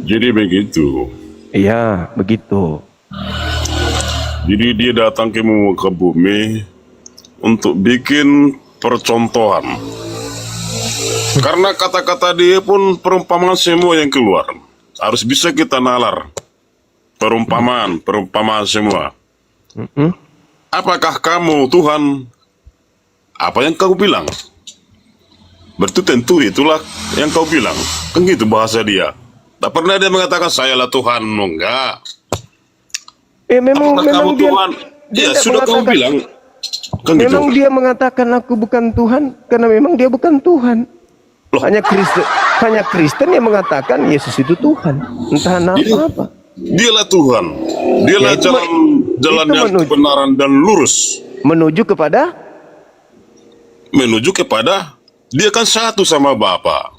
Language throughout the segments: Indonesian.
Jadi begitu. Iya, begitu. Jadi dia datang ke muka bumi untuk bikin percontohan. Karena kata-kata dia pun perumpamaan semua yang keluar. Harus bisa kita nalar. Perumpamaan semua. Apakah kamu Tuhan? Apa yang kau bilang? Berarti tentu itulah yang kau bilang. Kan gitu bahasa dia. Tak pernah dia mengatakan sayalah Tuhan. Enggak. Memang Apakah kamu dia, Tuhan? dia Ya tidak sudah kau mengatakan, bilang. Kan gitu. memang dia mengatakan aku bukan Tuhan karena memang dia bukan Tuhan. Loh. Hanya Kristen yang mengatakan Yesus itu Tuhan. Entah apa. Dialah Tuhan. Dialah Ya, itu jalan yang menuju- kebenaran dan lurus. Menuju kepada Dia kan satu sama Bapa.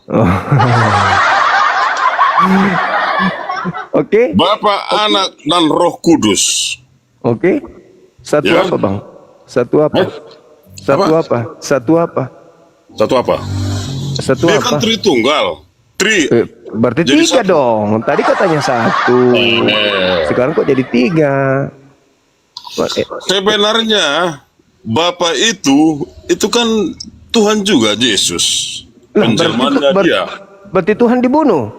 Oke. Bapa, Anak, dan Roh Kudus. Oke. Satu Ya. apa, Bang? Satu apa? Eh? Satu Apa? apa? Satu apa? Satu apa? Satu Dia apa? kan Tritunggal. Berarti Jadi tiga satu. dong. Tadi katanya satu. Sekarang kok jadi tiga? Sebenarnya Bapa itu kan Tuhan juga, Yesus. Penjelmaannya dia. Berarti Tuhan dibunuh.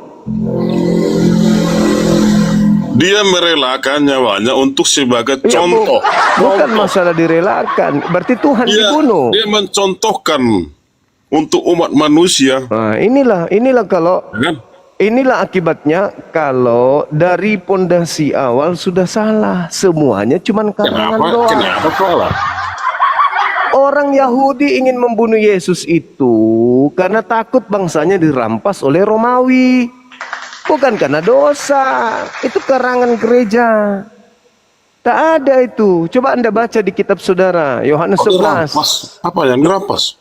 Dia merelakan nyawanya untuk sebagai Ya, contoh. bukan masalah direlakan. Berarti Tuhan dibunuh. Dia mencontohkan untuk umat manusia. Nah, inilah kalau Kan? inilah akibatnya kalau dari pondasi awal sudah salah. Semuanya cuman karangan doang. Kenapa salah? Orang Yahudi ingin membunuh Yesus itu karena takut bangsanya dirampas oleh Romawi. Bukan karena dosa. Itu karangan gereja. Tak ada itu. Coba Anda baca di kitab saudara. Yohanes 11. Apa yang dirampas?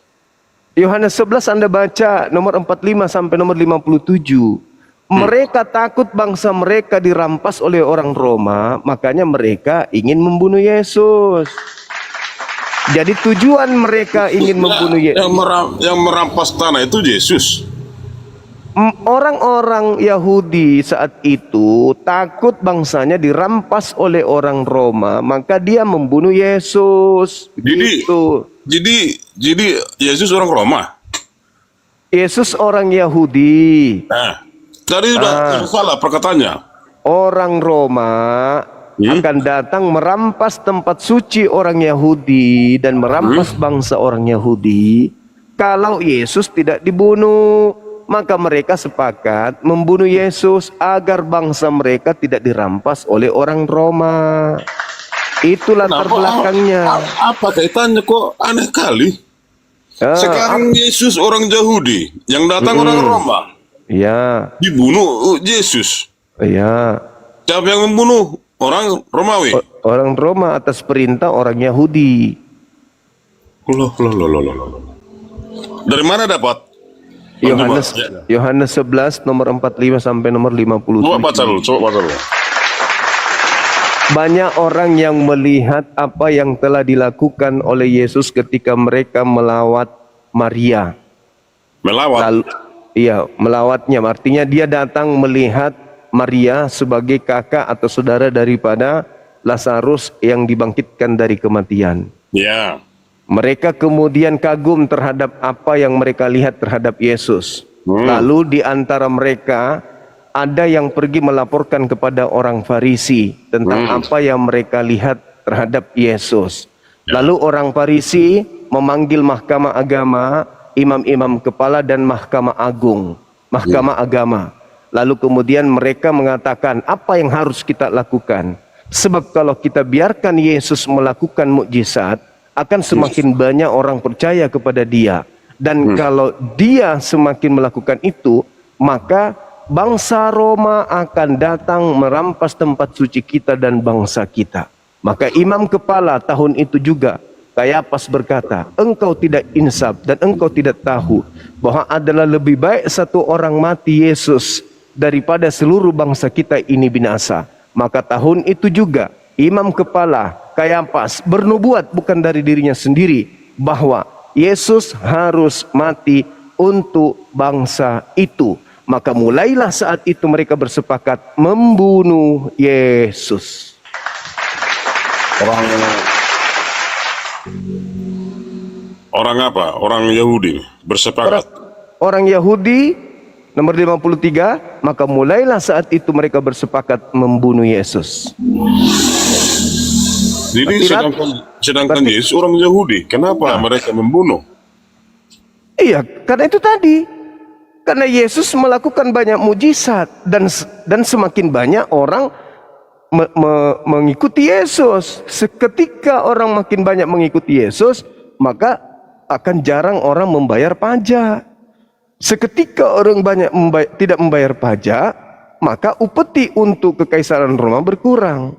Yohanes 11 Anda baca nomor 45 sampai nomor 57. Mereka takut bangsa mereka dirampas oleh orang Roma. Makanya mereka ingin membunuh Yesus. Jadi tujuan mereka ingin membunuh Yesus. Yang merampas tanah itu Yesus. Orang-orang Yahudi saat itu takut bangsanya dirampas oleh orang Roma, maka dia membunuh Yesus. Jadi Yesus orang Roma. Yesus orang Yahudi. Nah, tadi udah salah perkataannya. Orang Roma akan datang merampas tempat suci orang Yahudi dan merampas bangsa orang Yahudi. Kalau Yesus tidak dibunuh, maka mereka sepakat membunuh Yesus agar bangsa mereka tidak dirampas oleh orang Roma. Itu latar belakangnya. Apa kaitannya kok aneh kali? Sekarang Yesus orang Yahudi, yang datang orang Roma. Ya. Dibunuh Yesus. Ya. Siapa yang membunuh? Orang Romawi. Orang Roma atas perintah orang Yahudi. Loh. Dari mana dapat? Yohanes 11 nomor 45 sampai nomor 57. Coba baca dulu. Banyak orang yang melihat apa yang telah dilakukan oleh Yesus ketika mereka melawat Maria. Melawat? Melawatnya. Artinya dia datang melihat Maria sebagai kakak atau saudara daripada Lazarus yang dibangkitkan dari kematian. Ya. Mereka kemudian kagum terhadap apa yang mereka lihat terhadap Yesus. Lalu di antara mereka ada yang pergi melaporkan kepada orang Farisi tentang apa yang mereka lihat terhadap Yesus. Lalu orang Farisi memanggil mahkamah agama, imam-imam kepala dan mahkamah agung, mahkamah agama. Lalu kemudian mereka mengatakan, apa yang harus kita lakukan? Sebab kalau kita biarkan Yesus melakukan mukjizat, akan semakin banyak orang percaya kepada dia. Dan kalau dia semakin melakukan itu, maka bangsa Roma akan datang merampas tempat suci kita dan bangsa kita. Maka imam kepala tahun itu juga, Kayapas berkata, engkau tidak insaf dan engkau tidak tahu bahwa adalah lebih baik satu orang mati Yesus daripada seluruh bangsa kita ini binasa. Maka tahun itu juga imam kepala Kayapas bernubuat bukan dari dirinya sendiri bahwa Yesus harus mati untuk bangsa itu. Maka mulailah saat itu mereka bersepakat membunuh Yesus. Orang apa? Orang Yahudi bersepakat. Orang Yahudi nomor 53, maka mulailah saat itu mereka bersepakat membunuh Yesus. Jadi sedangkan Yesus orang Yahudi, kenapa mereka membunuh? Iya, karena itu tadi. Karena Yesus melakukan banyak mujizat dan semakin banyak orang mengikuti Yesus. Seketika orang makin banyak mengikuti Yesus, maka akan jarang orang membayar pajak. Seketika orang banyak tidak membayar pajak, maka upeti untuk kekaisaran Roma berkurang.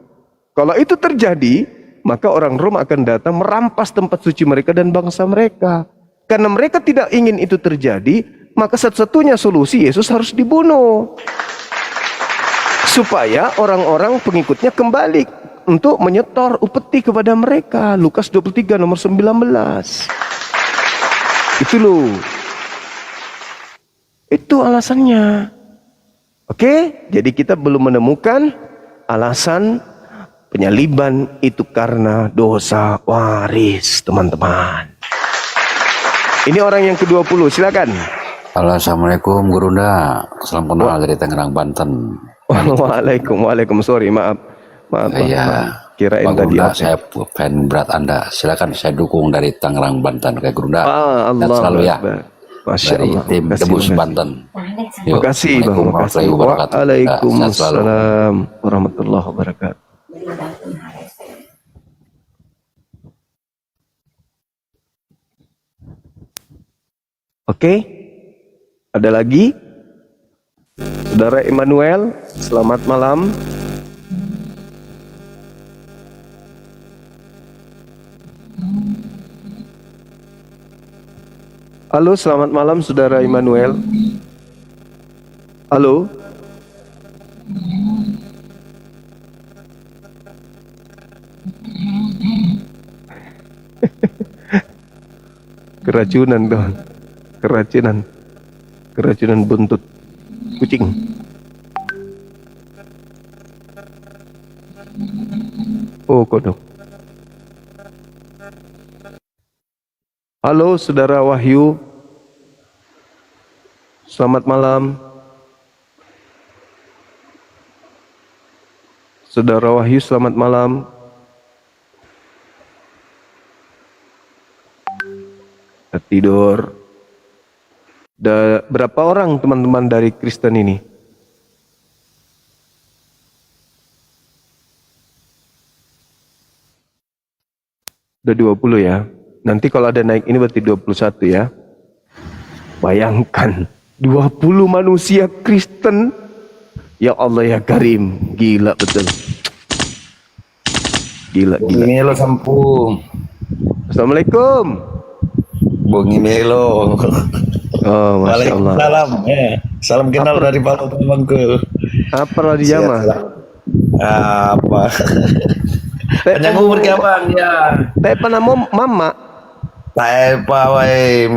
Kalau itu terjadi, maka orang Roma akan datang merampas tempat suci mereka dan bangsa mereka. Karena mereka tidak ingin itu terjadi, maka satu-satunya solusi Yesus harus dibunuh. Supaya orang-orang pengikutnya kembali untuk menyetor upeti kepada mereka. Lukas 23 nomor 19. Itu loh. Itu alasannya. Oke, jadi kita belum menemukan alasan penyaliban itu karena dosa waris, teman-teman. Ini orang yang ke-20, silakan. Halo, assalamualaikum Gurunda. Salam kenal dari Tangerang, Banten. Waalaikumsalam. Sorry, maaf. Iya. Kirain Bang tadi Gurunda, apa? saya fan berat Anda. Silakan saya dukung dari Tangerang, Banten ke Gurunda. Dan Allah selalu ya. Masya Dari Allah. tim Debus Banten. Terima kasih Bang. Waalaikumsalam warahmatullahi wabarakatuh. Oke. Ada lagi? Saudara Emmanuel, selamat malam. Halo, selamat malam Saudara Emmanuel. Halo. Keracunan dong. Keracunan buntut kucing. Oh, kodok. Halo Saudara Wahyu. Selamat malam. Saudara Wahyu, selamat malam. Tidur. Berapa orang teman-teman dari Kristen ini? Udah 20 ya. Nanti kalau ada naik ini berarti 21 ya. Bayangkan 20 manusia Kristen. Ya Allah ya Karim. Gila betul. Gila. Melo sampung. Assalamualaikum. Bongi Melo. Oh, Masya Allah. Waalaikumsalam. Salam kenal dari Palu Bangku. Apa lah di jama? Apa? Panjang umur ke abang ya. Tapi nama mama. Apa wae.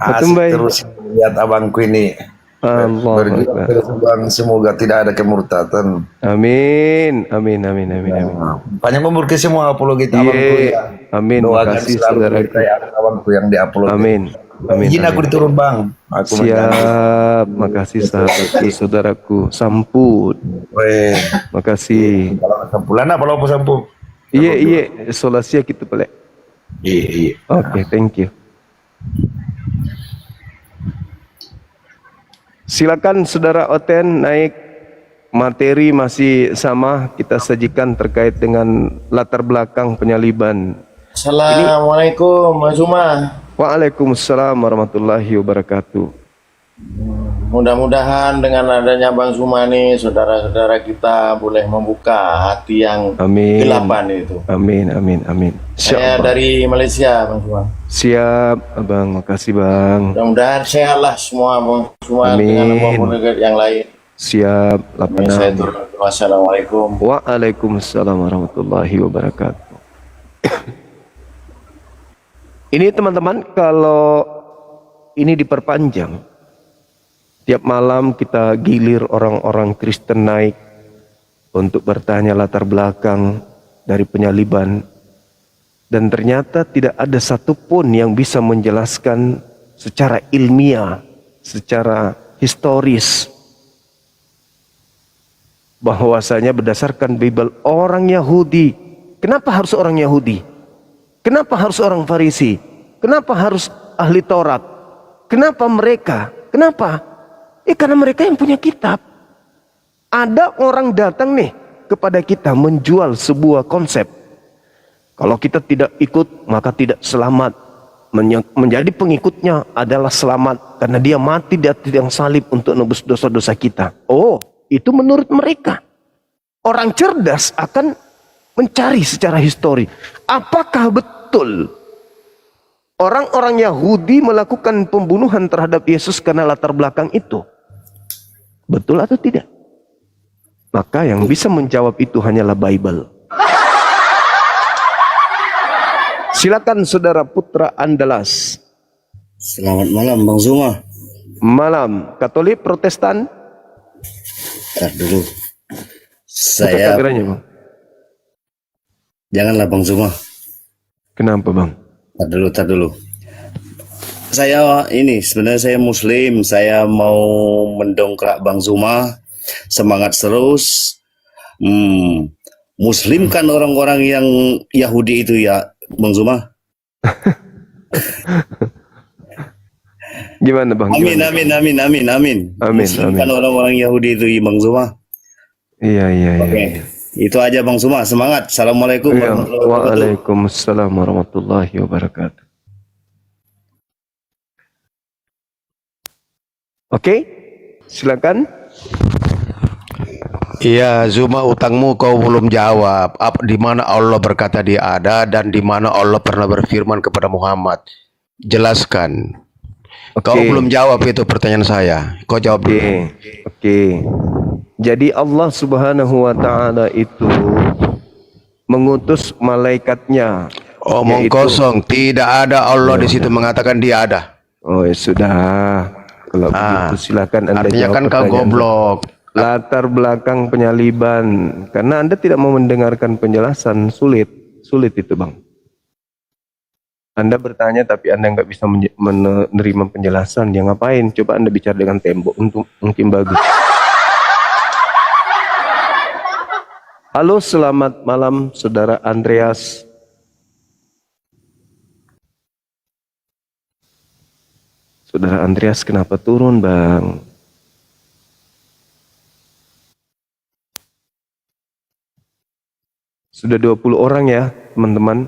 Asik Baik. terus lihat abangku ini. Allah. Berjuang terus bang, semoga tidak ada kemurtatan. Amin. Panjang umur ke semua apologi abangku ya. Amin. Doakan Makasih selalu saudaraku. kita ya abangku yang diupload. Amin. Izin aku diturun bang. Aku Siap. Makasih sahabatku, saudaraku. Sampun. Weh. Makasih. Kalau sampulan apa lo sampu? Iya. Solasia kita pelek. Iya. Oke, thank you. Silakan saudara Oten naik. Materi masih sama kita sajikan terkait dengan latar belakang penyaliban. Assalamualaikum Mas Zuma. Waalaikumsalam warahmatullahi wabarakatuh. Mudah-mudahan dengan adanya Bang Zuma nih, saudara-saudara kita boleh membuka hati yang Amin. gelapan itu. Amin. Saya dari Malaysia, Bang Zuma. Siap, Abang. Makasih, Bang. Mudah-mudahan sehatlah semua Bang Zuma dengan maupun yang lain. Siap, Saya 86. turun. Wassalamualaikum. Waalaikumsalam warahmatullahi wabarakatuh. Ini teman-teman, kalau ini diperpanjang, Tiap malam kita gilir orang-orang Kristen naik untuk bertanya latar belakang dari penyaliban. Dan ternyata tidak ada satupun yang bisa menjelaskan secara ilmiah, secara historis, bahwasanya berdasarkan Bible orang Yahudi. Kenapa harus orang Yahudi? Kenapa harus orang Farisi? Kenapa harus ahli Taurat? Kenapa mereka? Kenapa? Karena mereka yang punya kitab. Ada orang datang nih kepada kita menjual sebuah konsep. Kalau kita tidak ikut maka tidak selamat. Menjadi pengikutnya adalah selamat karena dia mati di atas tiang salib untuk nebus dosa-dosa kita. Oh, itu menurut mereka. Orang cerdas akan mencari secara histori. Apakah betul orang-orang Yahudi melakukan pembunuhan terhadap Yesus karena latar belakang itu? Betul atau tidak? Maka yang bisa menjawab itu hanyalah Bible. Silakan Saudara Putra Andalas. Selamat malam Bang Zuma. Malam. Katolik, Protestan? Ntar dulu. Buka Saya kameranya, Bang. Janganlah Bang Zuma. Kenapa, Bang? Tar dulu. Saya ini sebenarnya saya Muslim. Saya mau mendongkrak Bang Zuma. Semangat terus. Muslim kan orang-orang yang Yahudi itu ya, Bang Zuma. Gimana, Bang? Amin, Gimana? amin, amin, amin, amin. Amin, Muslim amin. kan orang-orang Yahudi itu, Bang Zuma. Iya, iya, iya. Oke, itu aja Bang Zuma. Semangat. Assalamualaikum Iya. warahmatullahi wabarakatuh. Waalaikumsalam warahmatullahi wabarakatuh. Oke, silakan. Iya, Zuma, utangmu kau belum jawab. Di mana Allah berkata dia ada dan di mana Allah pernah berfirman kepada Muhammad? Jelaskan. Kau Oke. belum jawab itu pertanyaan saya. Kau jawab dulu. Oke. Jadi Allah Subhanahu wa taala itu mengutus malaikatnya. Omong yaitu- kosong. Tidak ada Allah di situ mengatakan dia ada. Oh, ya sudah. Kalau begitu silakan Anda Artinya jawab kan kau pertanyaan. goblok. Latar belakang penyaliban. Karena Anda tidak mau mendengarkan penjelasan, sulit itu, Bang. Anda bertanya tapi Anda nggak bisa menerima penjelasan. Ya ngapain? Coba Anda bicara dengan tembok untuk mungkin bagus. Halo, selamat malam Saudara Andreas. Saudara Andreas kenapa turun, Bang? Sudah 20 orang ya, teman-teman.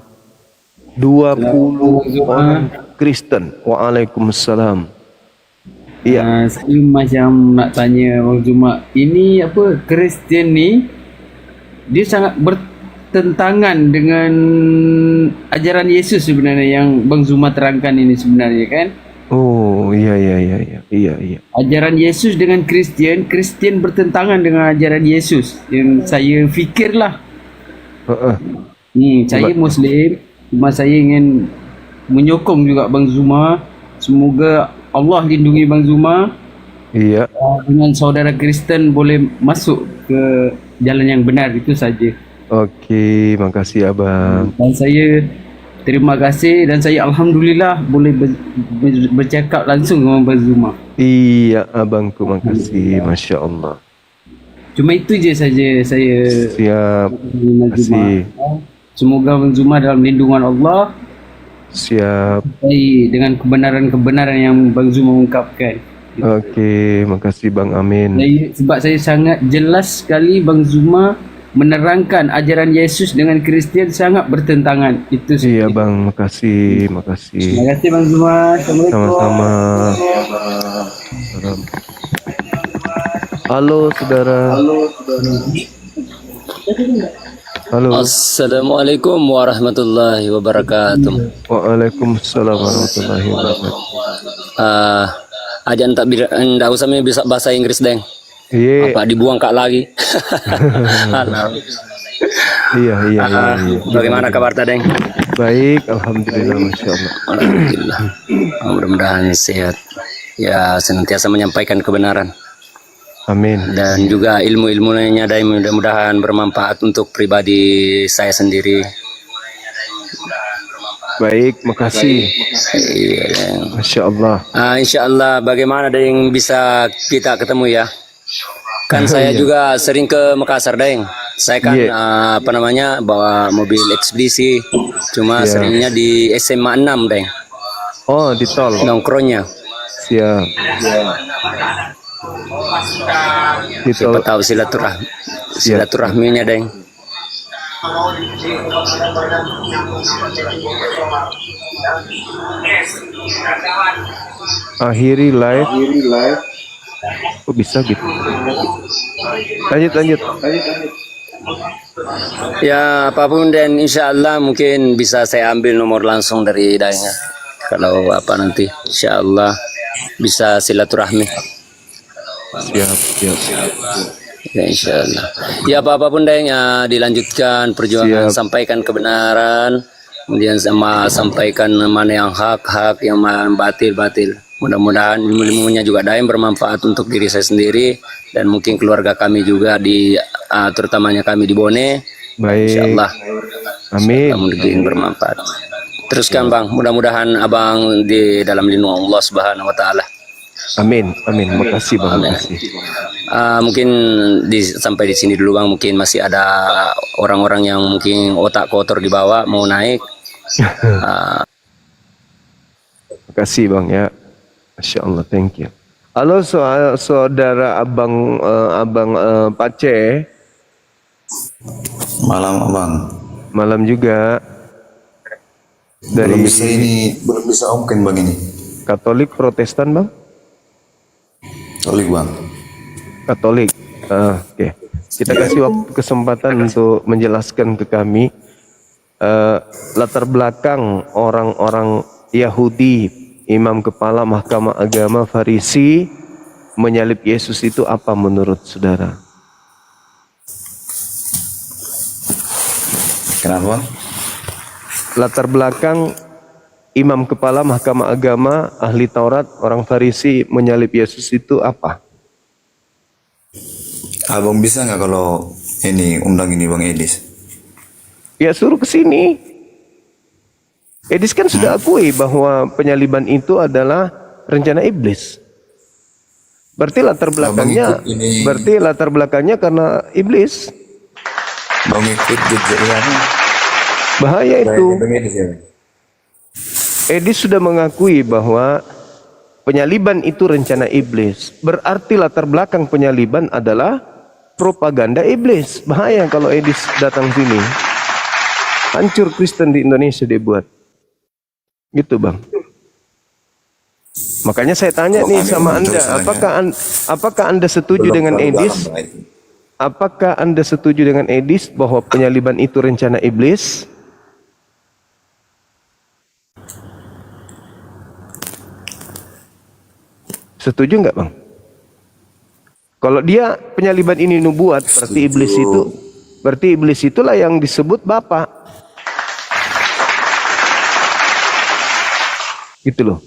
20 orang Kristen. Waalaikumsalam. Iya. Saya macam nak tanya Bang Zuma, ini apa Kristian ni dia sangat bertentangan dengan ajaran Yesus sebenarnya yang Bang Zuma terangkan ini sebenarnya kan? Oh, iya. Ajaran Yesus dengan Kristian bertentangan dengan ajaran Yesus yang saya fikirlah. Saya Muslim, cuma saya ingin menyokong juga Bang Zuma. Semoga Allah lindungi Bang Zuma. Iya. Dengan saudara Kristen boleh masuk ke jalan yang benar, itu saja. Oke, makasih Abang. Dan saya terima kasih dan saya alhamdulillah boleh bercakap langsung dengan Bang Zuma. Iya, Abangku, makasih. Masya Allah. Cuma itu je saja saya Siap. Bang Zuma. Kasih. Semoga Bang Zuma dalam lindungan Allah Siap. dengan kebenaran-kebenaran yang Bang Zuma ungkapkan. Oke, makasih Bang Amin. Sebab saya sangat jelas sekali Bang Zuma menerangkan ajaran Yesus dengan Kristian sangat bertentangan. Itu saja. Iya Bang, makasih. Terima kasih Bang Zuma. Assalamualaikum. Sama-sama. Halo saudara. Halo. Assalamualaikum warahmatullahi wabarakatuh. Waalaikumsalam warahmatullahi wabarakatuh. Ajan tak ndak usah bisa bahasa Inggris deng. Iya. Apa dibuang kak lagi? Alah. Iya. Bagaimana kabar tadeng? Baik, alhamdulillah, masya Allah. Alhamdulillah. Mudah-mudahan sehat. ya senantiasa menyampaikan kebenaran Amin. dan juga ilmu-ilmunya dan mudah-mudahan bermanfaat untuk pribadi saya sendiri. Baik, makasih. Iya, Deng. Masya Allah. Insya Allah bagaimana Deng bisa kita ketemu ya? Kan saya juga sering ke Makassar, Deng. Saya kan Iya. bawa mobil ekspedisi, cuma Iya. seringnya di SMA 6, Deng. Oh, di tol. Nongkrongnya. Siap. Di tol. Siapa tahu silaturahminya, Deng. Akhiri live. Kok bisa gitu? Lanjut. Ya apapun dan insya Allah mungkin bisa saya ambil nomor langsung dari Dayangnya. Kalau apa nanti insya Allah bisa silaturahmi. Siap. Ya insya Allah. Ya apapun Dayang ya dilanjutkan perjuangan, sampaikan kebenaran, kemudian sama sampaikan mana yang hak, yang mana batil. Mudah-mudahan ilmu-ilmunya juga Dayang bermanfaat untuk diri saya sendiri dan mungkin keluarga kami juga terutamanya kami di Bone. Baik. Insyaallah. Amin. Mungkin bermanfaat. Teruskan Bang, mudah-mudahan Abang di dalam lindungan Allah Subhanahu wa taala. Amin. Makasih Bang. Makasih. Mungkin sampai di sini dulu Bang, mungkin masih ada orang-orang yang mungkin otak kotor di bawah mau naik. Makasih Bang ya. Masya Allah, thank you. Halo saudara Abang Pace. Malam Abang. Malam juga. Belum bisa mungkin Bang ini. Katolik Protestan Bang? Katolik Bang. Katolik. Oke. Kita kasih waktu kesempatan untuk menjelaskan ke kami latar belakang orang-orang Yahudi, imam kepala mahkamah agama Farisi menyalib Yesus itu apa menurut saudara? Kenapa? Latar belakang imam kepala mahkamah agama, ahli Taurat, orang Farisi menyalib Yesus itu apa? Abang bisa nggak kalau ini undang ini Bang Edis? Ya suruh ke sini. Edis kan sudah akui bahwa penyaliban itu adalah rencana iblis. Berarti latar belakangnya karena iblis. Bang ikut jejaknya. Bahaya itu. Edis sudah mengakui bahwa penyaliban itu rencana iblis. Berarti latar belakang penyaliban adalah propaganda iblis. Bahaya kalau Edis datang sini. Hancur Kristen di Indonesia dibuat. Gitu Bang. Makanya saya tanya nih sama Anda, apakah Anda setuju dengan Edis? Apakah Anda setuju dengan Edis bahwa penyaliban itu rencana iblis? Setuju nggak Bang? Kalau dia penyaliban ini nubuat, berarti iblis itulah yang disebut Bapa. Gitu loh.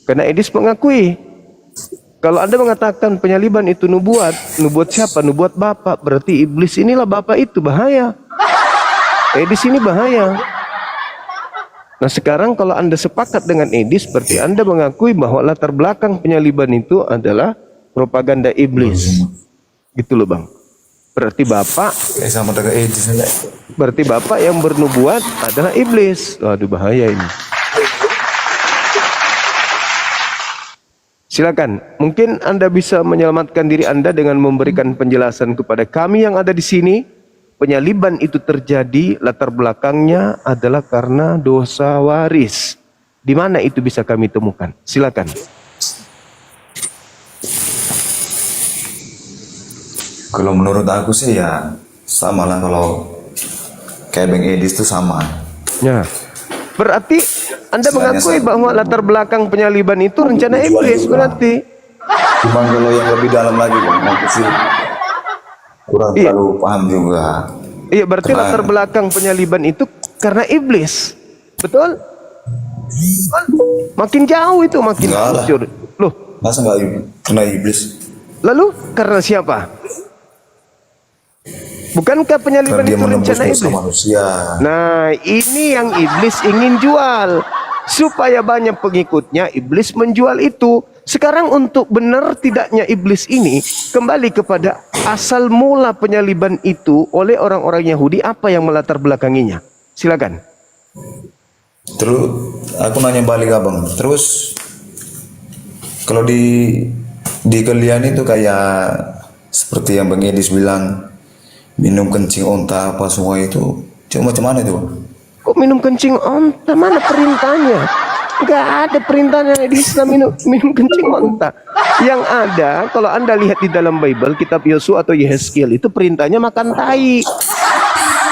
Karena Edis mengakui, kalau Anda mengatakan penyaliban itu nubuat siapa? Nubuat Bapa. Berarti iblis inilah Bapa itu, bahaya. Edis ini bahaya. Nah sekarang kalau Anda sepakat dengan Edis, berarti Anda mengakui bahwa latar belakang penyaliban itu adalah propaganda iblis. Gitu loh Bang. Berarti Bapak sama dengan Edis. Berarti Bapak yang bernubuat adalah iblis. Waduh bahaya ini. Silakan, mungkin Anda bisa menyelamatkan diri Anda dengan memberikan penjelasan kepada kami yang ada di sini. Penyaliban itu terjadi, latar belakangnya adalah karena dosa waris. Di mana itu bisa kami temukan? Silakan. Kalau menurut aku sih ya sama lah, kalau kayak Bang Edis itu sama. Ya. Berarti Anda mengakui bahwa latar belakang penyaliban itu rencana iblis berarti. Cuma kalau yang lebih dalam lagi Bang, aku sih kurang terlalu paham juga. Iya, berarti latar belakang penyaliban itu karena iblis. Betul? Makin jauh itu makin hancur. Loh, Masa nggak kena iblis? lalu karena siapa? Bukankah penyaliban Karena dia itu menembus rencana dosa iblis? manusia. Nah, ini yang iblis ingin jual. Supaya banyak pengikutnya, iblis menjual itu. Sekarang untuk benar tidaknya iblis ini, kembali kepada asal mula penyaliban itu oleh orang-orang Yahudi, apa yang melatar belakanginya? Silakan. Terus aku nanya balik abang. Terus kalau di kalian itu kayak seperti yang Bang Edis bilang, minum kencing onta apa semua itu, cuma macam mana itu Bang? Kok minum kencing onta? Mana perintahnya? Gak ada perintahnya di Islam minum kencing onta. Yang ada, kalau Anda lihat di dalam Bible, kitab Yosua atau Yehezkiel, itu perintahnya makan tai.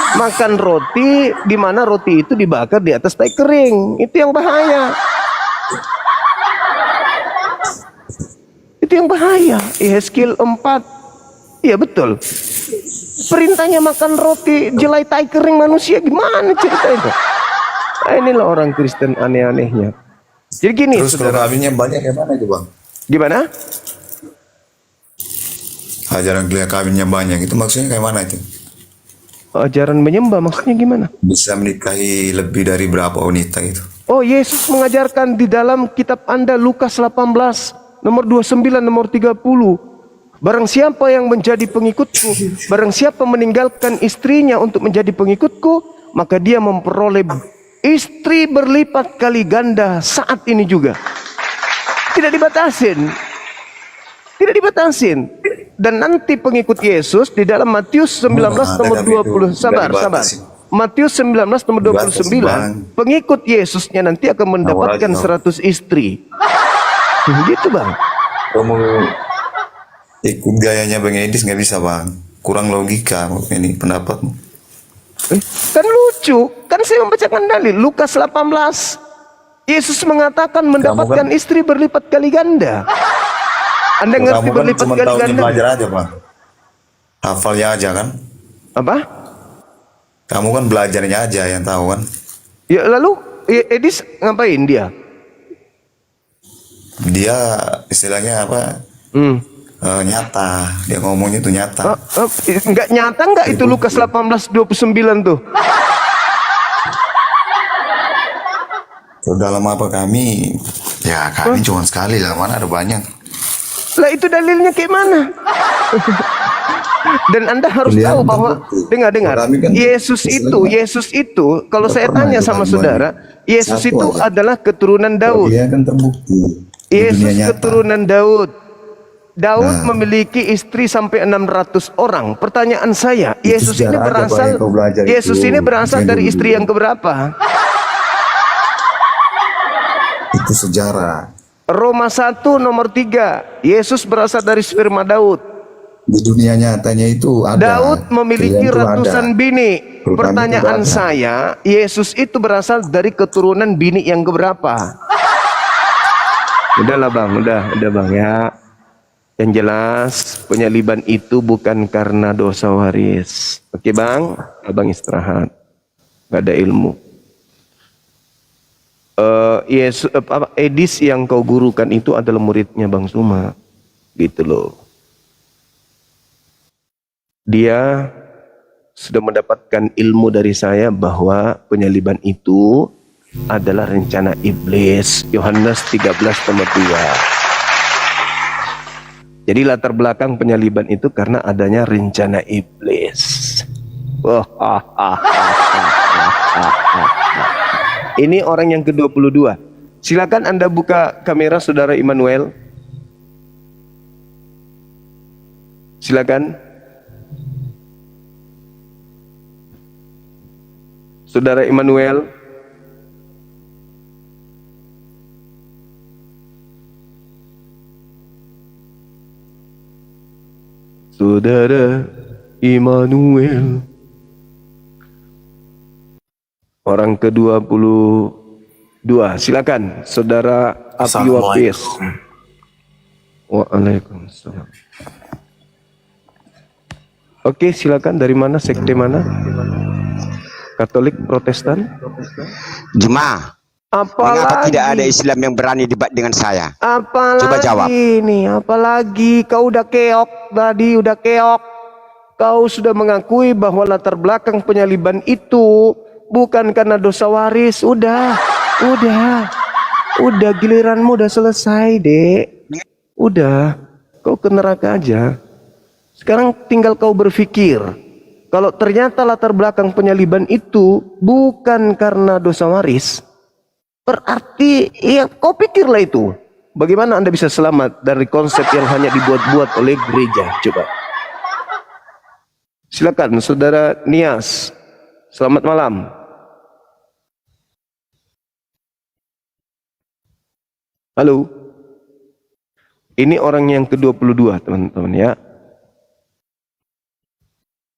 Makan roti, di mana roti itu dibakar di atas tai kering. Itu yang bahaya. Itu yang bahaya. Yehezkiel 4. Iya betul. Perintahnya makan roti, jelai tai kering manusia. Gimana cerita itu? Nah, inilah orang Kristen aneh-anehnya. Jadi gini, Terus kalau saudara. kawinnya banyak kayak mana itu Bang? Gimana? Ajaran gelar kawinnya banyak itu maksudnya kayak mana itu? Ajaran menyembah maksudnya gimana? Bisa menikahi lebih dari berapa wanita itu? Oh, Yesus mengajarkan di dalam kitab Anda Lukas 18 nomor 29 nomor 30. Barang siapa yang menjadi pengikutku, barang siapa meninggalkan istrinya untuk menjadi pengikutku, maka dia memperoleh istri berlipat kali ganda saat ini juga. Tidak dibatasin. Tidak dibatasin. Dan nanti pengikut Yesus di dalam Matius 19 nomor 20. Sabar. Matius 19 nomor 29. Pengikut Yesusnya nanti akan mendapatkan 100 istri. Gitu Bang. Kamu ikut gayanya Bang Edis nggak bisa Bang. Kurang logika ini pendapatmu. Kan lucu. Kan saya membacakan dalil Lukas 18. Yesus mengatakan mendapatkan istri berlipat kali ganda. Anda ngerti Kamu kan berlipat cuma kali tahunya ganda? belajar aja Bang. Hafalnya aja kan. Apa? Kamu kan belajarnya aja yang tahu kan. Ya lalu Edis ngapain dia? Dia istilahnya apa? Nyata. Dia ngomongnya itu nyata. Enggak nyata enggak itu Lukas 18:29 tuh? Kalau dalam apa kami? Ya kami cuma sekali, dalam mana ada banyak. Lah itu dalilnya kayak mana? Dan Anda harus tahu bahwa dengar Yesus itu kalau saya tanya sama saudara, Yesus itu adalah keturunan Daud. Dia kan terbukti. Yesus keturunan Daud. Daud memiliki istri sampai 600 orang. Pertanyaan saya, Yesus ini berasal dari istri yang keberapa? Itu sejarah. Roma 1 nomor 3, Yesus berasal dari sperma Daud. Di dunia nyatanya itu ada. Daud memiliki ratusan bini. Pertanyaan saya, Yesus itu berasal dari keturunan bini yang keberapa? Udahlah Bang, udah Bang ya. Yang jelas penyaliban itu bukan karena dosa waris. Oke Bang, Abang istirahat. Gak ada ilmu. Edis yang kau gurukan itu adalah muridnya Bang Zuma. Gitu loh. Dia sudah mendapatkan ilmu dari saya bahwa penyaliban itu adalah rencana iblis. Yohanes 13:2. Jadi latar belakang penyaliban itu karena adanya rencana iblis. Ini orang yang ke-22. Silakan Anda buka kamera Saudara Immanuel. Silakan. Saudara Immanuel. Saudara Immanuel. Orang ke-22. Silakan Saudara Abi Wafis. Waalaikumsalam. Oke, silakan. Dari mana? Sekte mana? Katolik, Protestan? Jemaah Apalagi tidak ada Islam yang berani debat dengan saya? Apalagi Coba jawab. nih, apalagi kau udah keok tadi, udah keok. Kau sudah mengakui bahwa latar belakang penyaliban itu bukan karena dosa waris. Udah giliranmu udah selesai, Dek. Udah, kau ke neraka aja. Sekarang tinggal kau berpikir, kalau ternyata latar belakang penyaliban itu bukan karena dosa waris, berarti ya kau pikirlah itu. Bagaimana Anda bisa selamat dari konsep yang hanya dibuat-buat oleh gereja? Coba. Silakan Saudara Nias. Selamat malam. Halo. Ini orang yang ke-22, teman-teman ya.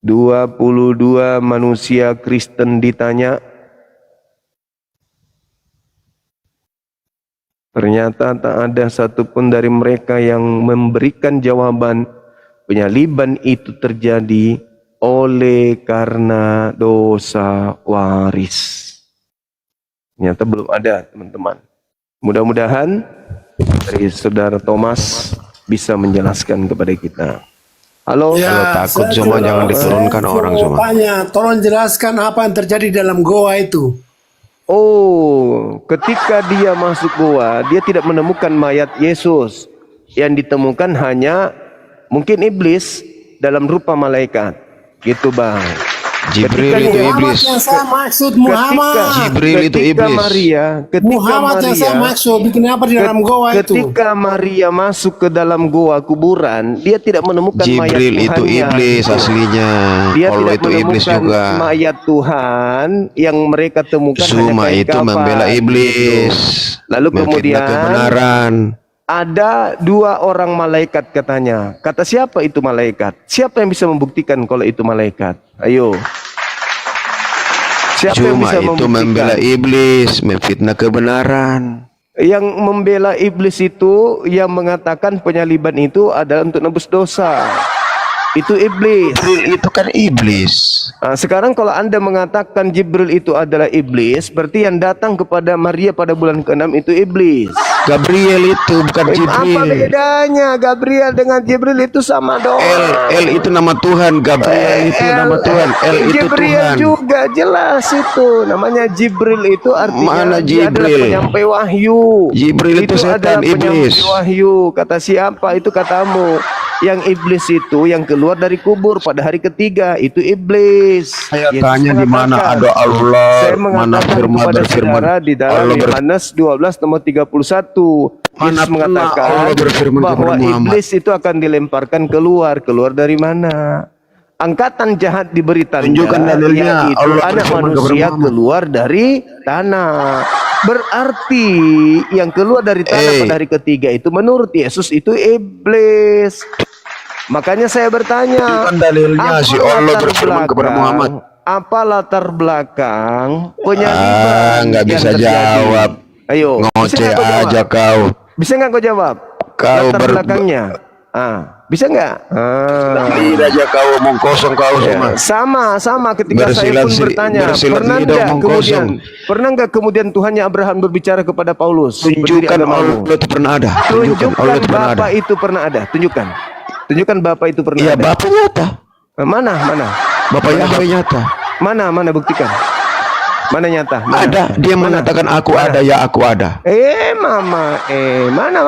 22 manusia Kristen ditanya, ternyata tak ada satupun dari mereka yang memberikan jawaban penyaliban itu terjadi oleh karena dosa waris. Ternyata belum ada, teman-teman. Mudah-mudahan dari Saudara Thomas bisa menjelaskan kepada kita. Halo, Kalau takut semua jangan diturunkan orang semua. Tanya, tolong jelaskan apa yang terjadi dalam goa itu. Oh, ketika dia masuk goa, dia tidak menemukan mayat Yesus. Yang ditemukan hanya mungkin iblis dalam rupa malaikat. Gitu, Bang. Jibril itu iblis. Yang saya maksud Muhammad. Jibril itu Ketika iblis. Muhammad yang saya maksud, bikin apa di dalam goa itu? Ketika Maria masuk ke dalam goa kuburan, dia tidak menemukan mayat Jibril itu Tuhannya. iblis aslinya. Dia Allah tidak itu iblis menemukan juga. mayat Tuhan yang mereka temukan hanya Suma kain itu kafan. membela iblis. Lalu Memfitnah kemudian kebenaran. ada 2 orang malaikat katanya. Kata siapa itu malaikat? Siapa yang bisa membuktikan kalau itu malaikat? Ayo. Siapa yang Cuma bisa itu membuktikan? membela iblis, memfitnah kebenaran. Yang membela iblis itu, yang mengatakan penyaliban itu adalah untuk nebus dosa. Itu iblis. Jibril itu kan iblis. Nah, sekarang kalau Anda mengatakan Jibril itu adalah iblis, berarti yang datang kepada Maria pada bulan ke-6 itu iblis. Gabriel itu bukan Apa Jibril. bedanya Gabriel dengan Jibril? Itu sama doang. L itu nama Tuhan, Gabriel itu nama Tuhan, L itu Jibril Tuhan. juga jelas itu. Namanya Jibril itu artinya Mana dia adalah Jibril? penyampai wahyu. Jibril itu setan, adalah penyampai iblis. wahyu. Kata siapa? Itu katamu. Yang iblis itu yang keluar dari kubur pada hari ketiga itu iblis. Saya Yesus tanya di mana mengatakan, ada Allah, saya mana mengatakan firman kepada berfirman. saudara di dalam Allah Yohanes 12 nomor 31. Mana Yesus pernah mengatakan Allah berfirman bahwa kepada Muhammad. iblis itu akan dilemparkan keluar. Keluar dari mana? Angkatan jahat diberi tanda, Tunjukkan dalilnya. yaitu Allah anak berfirman kepada manusia Muhammad. keluar dari tanah. Berarti yang keluar dari tanah pada hari ketiga itu menurut Yesus itu iblis. Makanya saya bertanya, Tunjukkan dalilnya si Allah latar berfirman kepada belakang- Muhammad. Apa latar belakang penyaliban? Nggak yang bisa terjadi? jawab. Ayo, Ngoceh bisa nggak kau jawab? aja kau. Bisa nggak kau jawab? Kau Latar belakangnya. Bisa nggak? Lidah aja kau omong kosong kau semua. Sama ketika saya pun bertanya, pernah nggak kemudian Tuhannya Abraham berbicara kepada Paulus? Tunjukkan Allah itu pernah ada. Tunjukkan Bapa itu pernah ada. Tunjukkan Bapa itu pernah Iya, ada. Bapak nyata. Mana? Bapak Yahweh nyata. Mana buktikan? Mana nyata? Mana? Ada. Dia mengatakan aku ada, ya aku ada. Mama. Mana?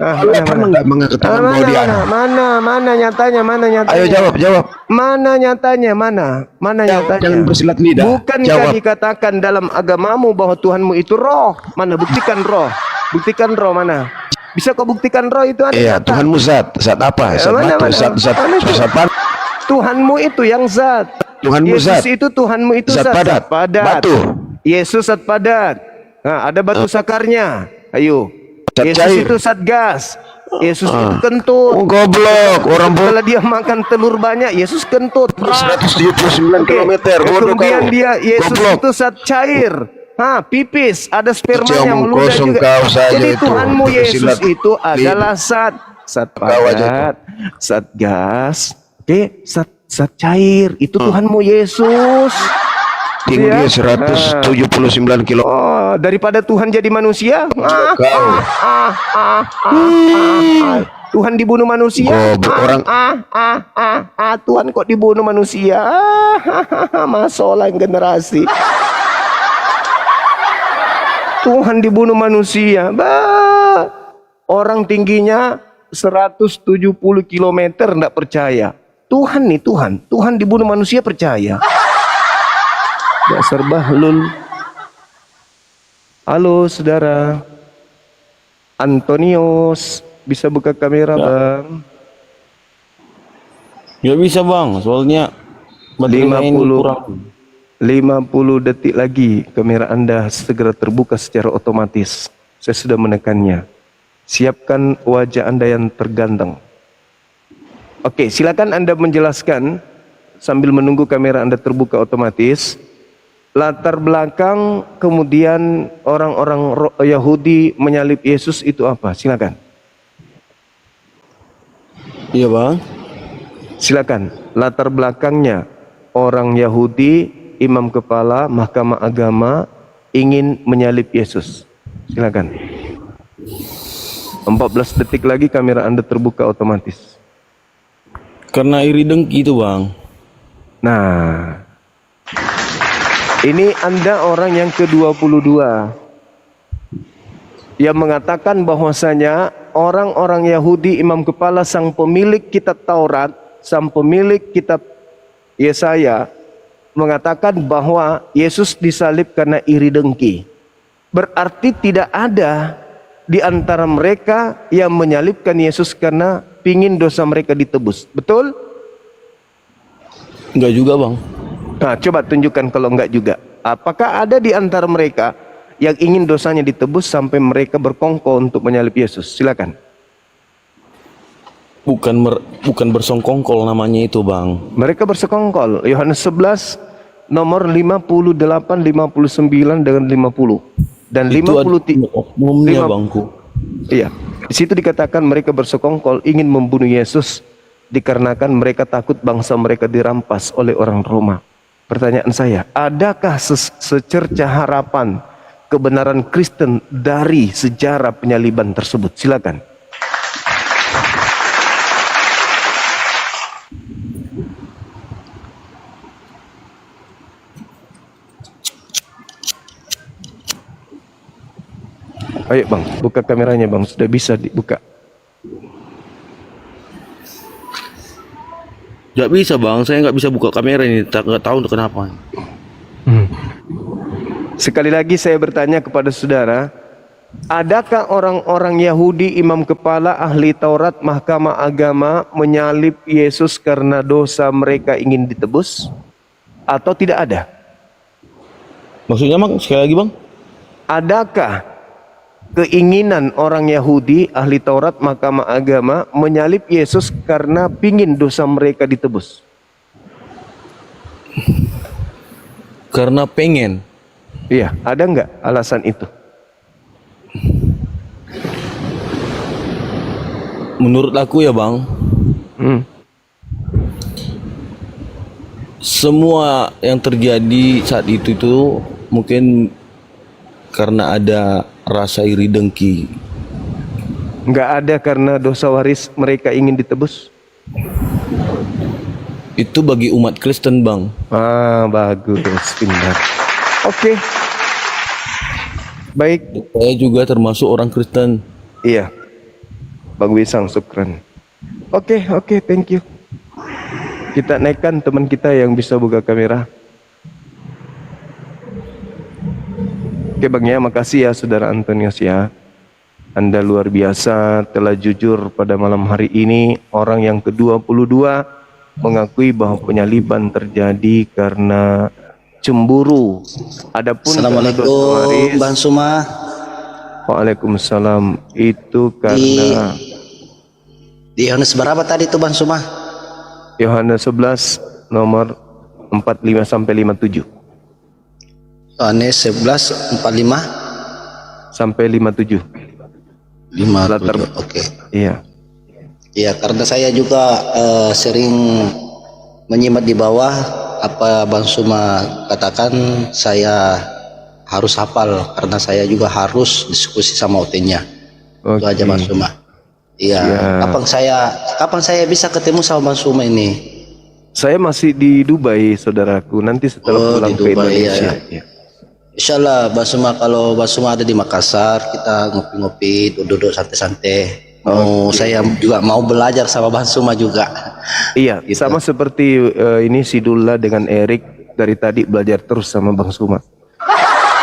Allah pernah nggak mengatakan bahwa dia ada? Mana nyatanya? Ayo jawab. Mana nyatanya? Mana nyatanya? Jangan bersilat lidah. Bukankah Jawab. dikatakan dalam agamamu bahwa Tuhanmu itu roh? Mana buktikan roh? Buktikan roh mana? Bisa kau buktikan roh itu ada? Iya, nyata? Tuhanmu zat apa? Zat Mana? batu, zat panas. Tuhanmu itu yang zat. Tuhanmu Yesus zat. itu Tuhanmu itu Zat padat. Batu. Yesus zat padat. Nah, ada batu sakarnya. Ayo. Zat Yesus cair. itu zat gas. Yesus itu kentut. Oh, goblok, orang Setelah dia makan telur banyak, Yesus kentut. 179 km. Bodoh Kemudian kau. dia Yesus Goblok. itu zat cair. Pipis, ada sperma Kecil yang omong meludah kosong juga. kau saja Jadi itu. Tuhanmu Yesus Bersilat itu lidah. adalah zat Kau aja padat, zat gas, zat cair. Itu Tuhanmu Yesus. Tinggi Ya. 179 kilo. Oh, daripada Tuhan jadi manusia? Tuhan dibunuh manusia? Orang Tuhan kok dibunuh manusia? Masalah generasi. Tuhan dibunuh manusia. Orang tingginya 170 km enggak percaya. Tuhan nih, Tuhan dibunuh manusia percaya. Dasar bahlul. Halo saudara Antonius, bisa buka kamera bang? Nggak bisa bang, soalnya baterainya ini 50 kurang. 50 detik lagi kamera Anda segera terbuka secara otomatis. Saya sudah menekannya. Siapkan wajah Anda yang terganteng. Oke, silakan Anda menjelaskan sambil menunggu kamera Anda terbuka otomatis. Latar belakang kemudian orang-orang Yahudi menyalib Yesus itu apa? Silakan. Iya bang. Silakan. Latar belakangnya orang Yahudi, imam kepala, mahkamah agama ingin menyalib Yesus. Silakan. 14 detik lagi kamera Anda terbuka otomatis. Karena iri dengki itu bang. Nah, ini Anda orang yang ke-22 yang mengatakan bahwasanya orang-orang Yahudi, imam kepala, sang pemilik kitab Taurat, sang pemilik kitab Yesaya mengatakan bahwa Yesus disalib karena iri dengki. Berarti tidak ada di antara mereka yang menyalibkan Yesus karena pingin dosa mereka ditebus. Betul? Enggak juga bang. Nah, coba tunjukkan kalau enggak juga. Apakah ada di antara mereka yang ingin dosanya ditebus sampai mereka berkongkol untuk menyalib Yesus? Silakan. Bukan bersongkongkol namanya itu bang. Mereka bersekongkol. Yohanes 11 nomor 58, 59 dengan 50 dan Itu 53. umumnya bangku. Iya. Di situ dikatakan mereka bersekongkol ingin membunuh Yesus dikarenakan mereka takut bangsa mereka dirampas oleh orang Roma. Pertanyaan saya, adakah secerca harapan kebenaran Kristen dari sejarah penyaliban tersebut? Silakan. Ayo bang, buka kameranya bang, sudah bisa dibuka. Gak bisa bang, saya nggak bisa buka kamera ini, nggak tahu untuk kenapa. Sekali lagi saya bertanya kepada saudara, adakah orang-orang Yahudi, imam kepala, ahli Taurat, mahkamah agama menyalib Yesus karena dosa mereka ingin ditebus? Atau tidak ada? Maksudnya bang, sekali lagi bang? Adakah keinginan orang Yahudi, ahli Taurat, mahkamah agama menyalib Yesus karena pingin dosa mereka ditebus? Karena pengen. Iya, ada nggak alasan itu? Menurut aku ya bang, semua yang terjadi saat itu mungkin karena ada rasa iri dengki. Nggak ada karena dosa waris mereka ingin ditebus? Itu bagi umat Kristen bang. Ah, bagus, pintar. Oke. Baik. Saya juga termasuk orang Kristen. Iya. Bang Wisang, syukran. Oke, thank you. Kita naikkan teman kita yang bisa buka kamera. Oke bang ya, makasih ya saudara Antonius ya. Anda luar biasa telah jujur pada malam hari ini. Orang yang ke-22 mengakui bahwa penyaliban terjadi karena cemburu. Adapun Assalamualaikum Bang Suma. Waalaikumsalam. Itu karena di Yohanes berapa tadi itu Bang Suma? Yohanes 11 nomor 45 sampai 57. Yohanes 11 45 sampai 57. 57. Oke. Iya. Iya, karena saya juga sering menyimak di bawah apa Bang Suma katakan saya harus hafal karena saya juga harus diskusi sama OT-nya. Itu aja Bang Suma. Iya. Kapan saya bisa ketemu sama Bang Suma ini? Saya masih di Dubai, saudaraku. Nanti setelah pulang di ke Dubai, Indonesia. iya. Insyaallah Bang Suma, kalau Bang Suma ada di Makassar, kita ngopi-ngopi, duduk santai-santai. Saya juga mau belajar sama Bang Suma juga. Iya, sama seperti ini si Dulla dengan Erik dari tadi belajar terus sama Bang Suma.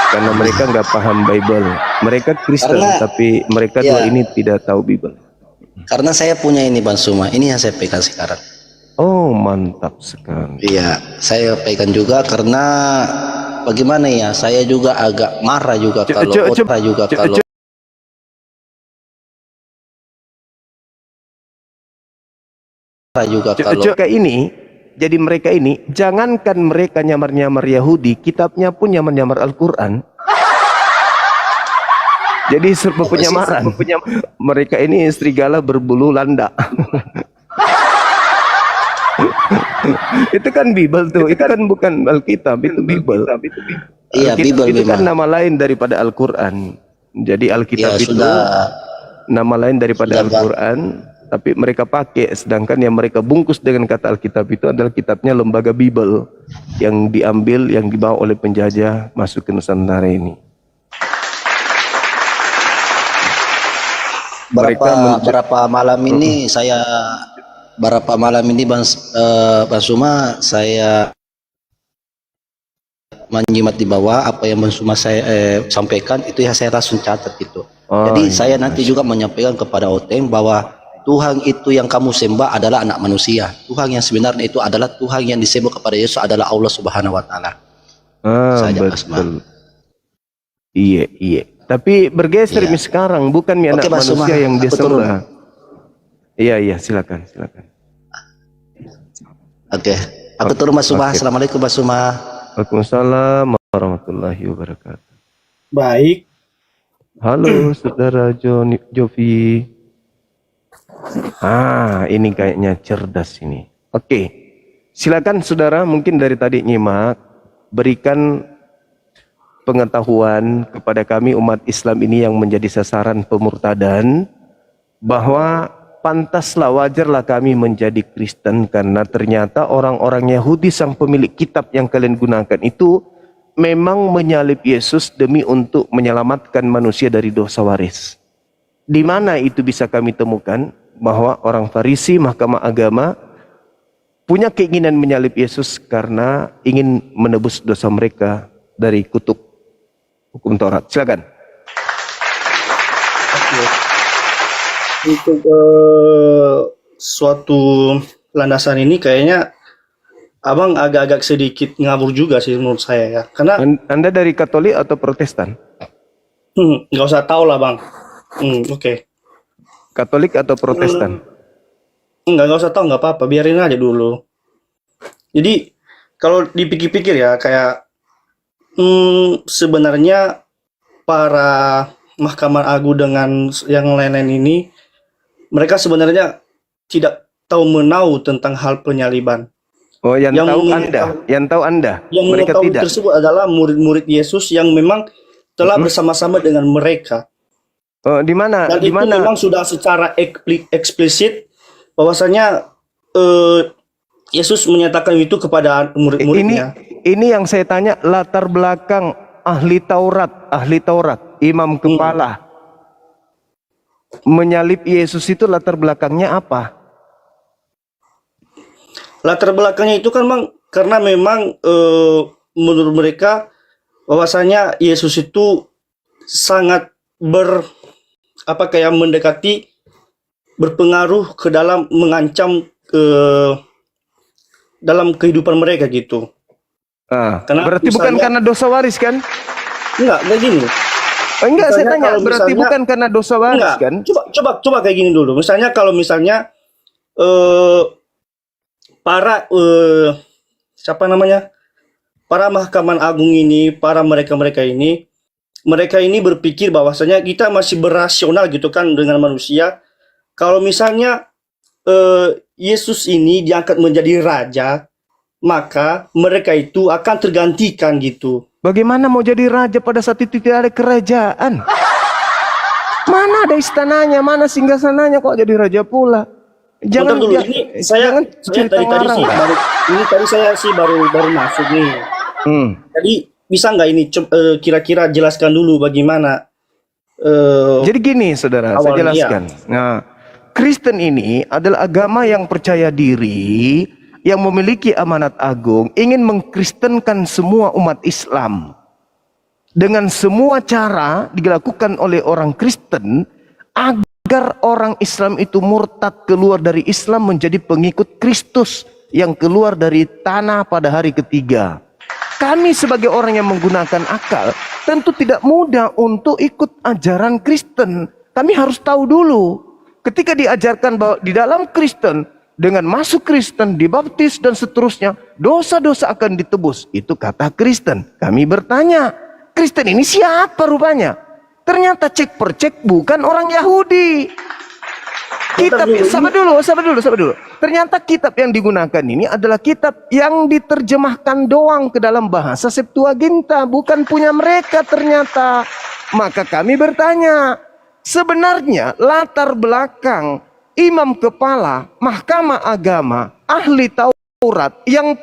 Karena mereka nggak paham Bible. Mereka Kristen, tapi mereka dua ini tidak tahu Bible. Karena saya punya ini Bang Suma, ini yang saya pegang sekarang. Oh, mantap sekali. Iya, saya pegang juga karena bagaimana ya, saya juga agak marah juga kalau kayak ini. Jadi mereka ini, jangankan mereka nyamar-nyamar Yahudi, kitabnya pun nyamar-nyamar Al-Quran. Jadi serba penyamaran. Mereka ini serigala berbulu landak. Itu kan Bible tuh, itu kan bukan Alkitab, itu Bible. Iya, Bible itu kan memang. nama lain daripada Al-Quran. Jadi Alkitab Ya, itu nama lain daripada Al-Quran, tapi mereka pakai, sedangkan yang mereka bungkus dengan kata Alkitab itu adalah kitabnya lembaga Bible yang diambil, yang dibawa oleh penjajah masuk ke Nusantara ini. Berapa malam ini Bang Suma, saya menyimak di bawah apa yang Bang Suma saya sampaikan, itu ya saya langsung catat itu. Jadi saya nanti juga menyampaikan kepada Oteng bahwa Tuhan itu yang kamu sembah adalah anak manusia. Tuhan yang sebenarnya itu adalah Tuhan yang disembah kepada Yesus adalah Allah Subhanahu wa taala. Betul. Iya. Tapi bergeser sekarang, bukan anak manusia yang dia sembah. Iya, silakan. Oke. Aku turun Mas Suma. Assalamualaikum Mas Suma. Waalaikumsalam warahmatullahi wabarakatuh. Baik. Halo saudara Jovi. Ini kayaknya cerdas ini. Oke. Silakan saudara, mungkin dari tadi nyimak, berikan pengetahuan kepada kami umat Islam ini yang menjadi sasaran pemurtadan, bahwa pantaslah, wajarlah kami menjadi Kristen karena ternyata orang-orang Yahudi, sang pemilik kitab yang kalian gunakan itu memang menyalib Yesus demi untuk menyelamatkan manusia dari dosa waris. Di mana itu bisa kami temukan bahwa orang Farisi, mahkamah agama, punya keinginan menyalib Yesus karena ingin menebus dosa mereka dari kutuk hukum Taurat. Silakan. Untuk suatu landasan ini kayaknya Abang agak-agak sedikit ngabur juga sih menurut saya ya. Karena Anda dari Katolik atau Protestan? Nggak usah tahu lah Bang. Oke. Katolik atau Protestan? Nggak usah tahu, nggak apa-apa, biarin aja dulu. Jadi kalau dipikir-pikir ya, kayak sebenarnya para Mahkamah Agung dengan yang lain-lain ini, mereka sebenarnya tidak tahu menau tentang hal penyaliban. Oh, yang tahu Anda. Yang mereka mengetahui tidak. tersebut adalah murid-murid Yesus yang memang telah bersama-sama dengan mereka. Oh, di mana? Dan Di itu mana? memang sudah secara eksplisit bahwasanya Yesus menyatakan itu kepada murid-muridnya. Ini yang saya tanya, latar belakang ahli Taurat, imam kepala menyalib Yesus itu latar belakangnya apa? Latar belakangnya itu kan Bang, karena memang menurut mereka bahwasanya Yesus itu sangat mendekati, berpengaruh ke dalam mengancam dalam kehidupan mereka gitu. Berarti bukan karena dosa waris kan? Enggak gini. Enggak, saya Misalnya tanya, berarti bukan karena dosa waris kan? Coba kayak gini dulu. Misalnya kalau para para Mahkamah Agung ini, para mereka ini berpikir bahwasanya kita masih berasional gitu kan dengan manusia. Kalau misalnya Yesus ini diangkat menjadi raja, maka mereka itu akan tergantikan gitu. Bagaimana mau jadi raja pada saat itu tidak ada kerajaan? Mana ada istananya, mana singgasananya kok jadi raja pula? Bentar dulu, ini saya cerita dari tadi ngarang sih lah. tadi saya sih baru masuk nih. Jadi bisa nggak ini kira-kira jelaskan dulu bagaimana? Jadi gini saudara, saya awalnya. jelaskan. Nah, Kristen ini adalah agama yang percaya diri, yang memiliki amanat agung, ingin mengkristenkan semua umat Islam. Dengan semua cara dilakukan oleh orang Kristen agar orang Islam itu murtad, keluar dari Islam menjadi pengikut Kristus yang keluar dari tanah pada hari ketiga. Kami sebagai orang yang menggunakan akal tentu tidak mudah untuk ikut ajaran Kristen. Kami harus tahu dulu ketika diajarkan bahwa di dalam Kristen, dengan masuk Kristen, dibaptis dan seterusnya, dosa-dosa akan ditebus. Itu kata Kristen. Kami bertanya, Kristen ini siapa rupanya? Ternyata cek per cek bukan orang Yahudi. Kitab, sabar dulu. Ternyata kitab yang digunakan ini adalah kitab yang diterjemahkan doang ke dalam bahasa Septuaginta, bukan punya mereka ternyata. Maka kami bertanya, sebenarnya latar belakang imam kepala, mahkamah agama, ahli Taurat, yang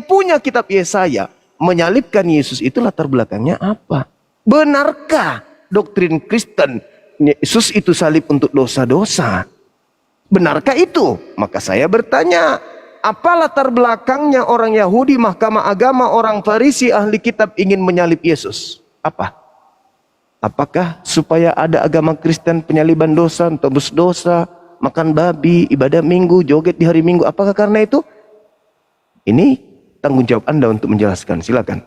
punya kitab Yesaya, menyalibkan Yesus, itu latar belakangnya apa? Benarkah doktrin Kristen Yesus itu salib untuk dosa-dosa? Benarkah itu? Maka saya bertanya, apa latar belakangnya orang Yahudi, mahkamah agama, orang Farisi, ahli kitab ingin menyalib Yesus? Apa? Apakah supaya ada agama Kristen penyaliban dosa, tebus dosa, makan babi, ibadah minggu, joget di hari Minggu? Apakah karena itu? Ini tanggung jawab Anda untuk menjelaskan. Silakan.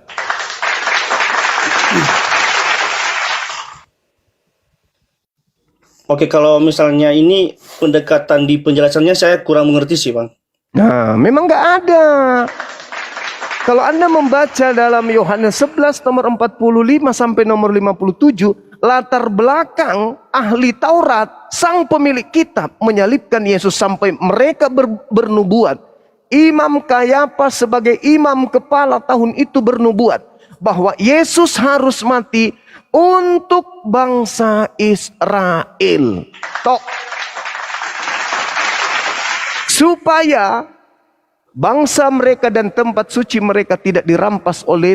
Oke, kalau misalnya ini pendekatan di penjelasannya saya kurang mengerti sih, Bang. Nah, memang nggak ada. Kalau Anda membaca dalam Yohanes 11 nomor 45 sampai nomor 57, latar belakang ahli Taurat, sang pemilik kitab menyalibkan Yesus sampai mereka bernubuat. Imam Kayafas sebagai imam kepala tahun itu bernubuat bahwa Yesus harus mati untuk bangsa Israel. Supaya bangsa mereka dan tempat suci mereka tidak dirampas oleh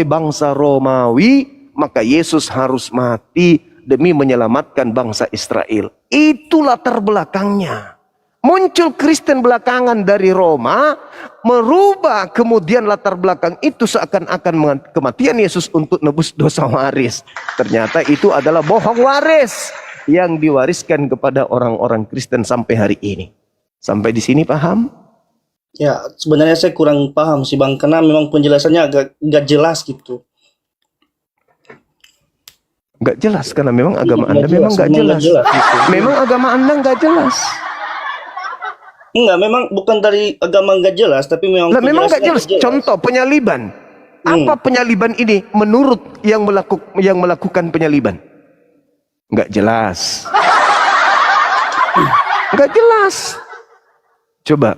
bangsa Romawi, maka Yesus harus mati demi menyelamatkan bangsa Israel. Itu latar belakangnya. Muncul Kristen belakangan dari Roma, merubah kemudian latar belakang itu seakan-akan kematian Yesus untuk nebus dosa waris. Ternyata itu adalah bohong waris yang diwariskan kepada orang-orang Kristen sampai hari ini. Sampai di sini paham? Ya, sebenarnya saya kurang paham sih, Bang, karena memang penjelasannya agak jelas gitu. Nggak jelas karena memang agama Anda memang nggak jelas. Memang agama Anda nggak jelas. Enggak, memang bukan dari agama nggak jelas, tapi memang nggak jelas. Contoh penyaliban. Apa penyaliban ini menurut yang melakukan penyaliban? Nggak jelas. Nggak jelas. Coba.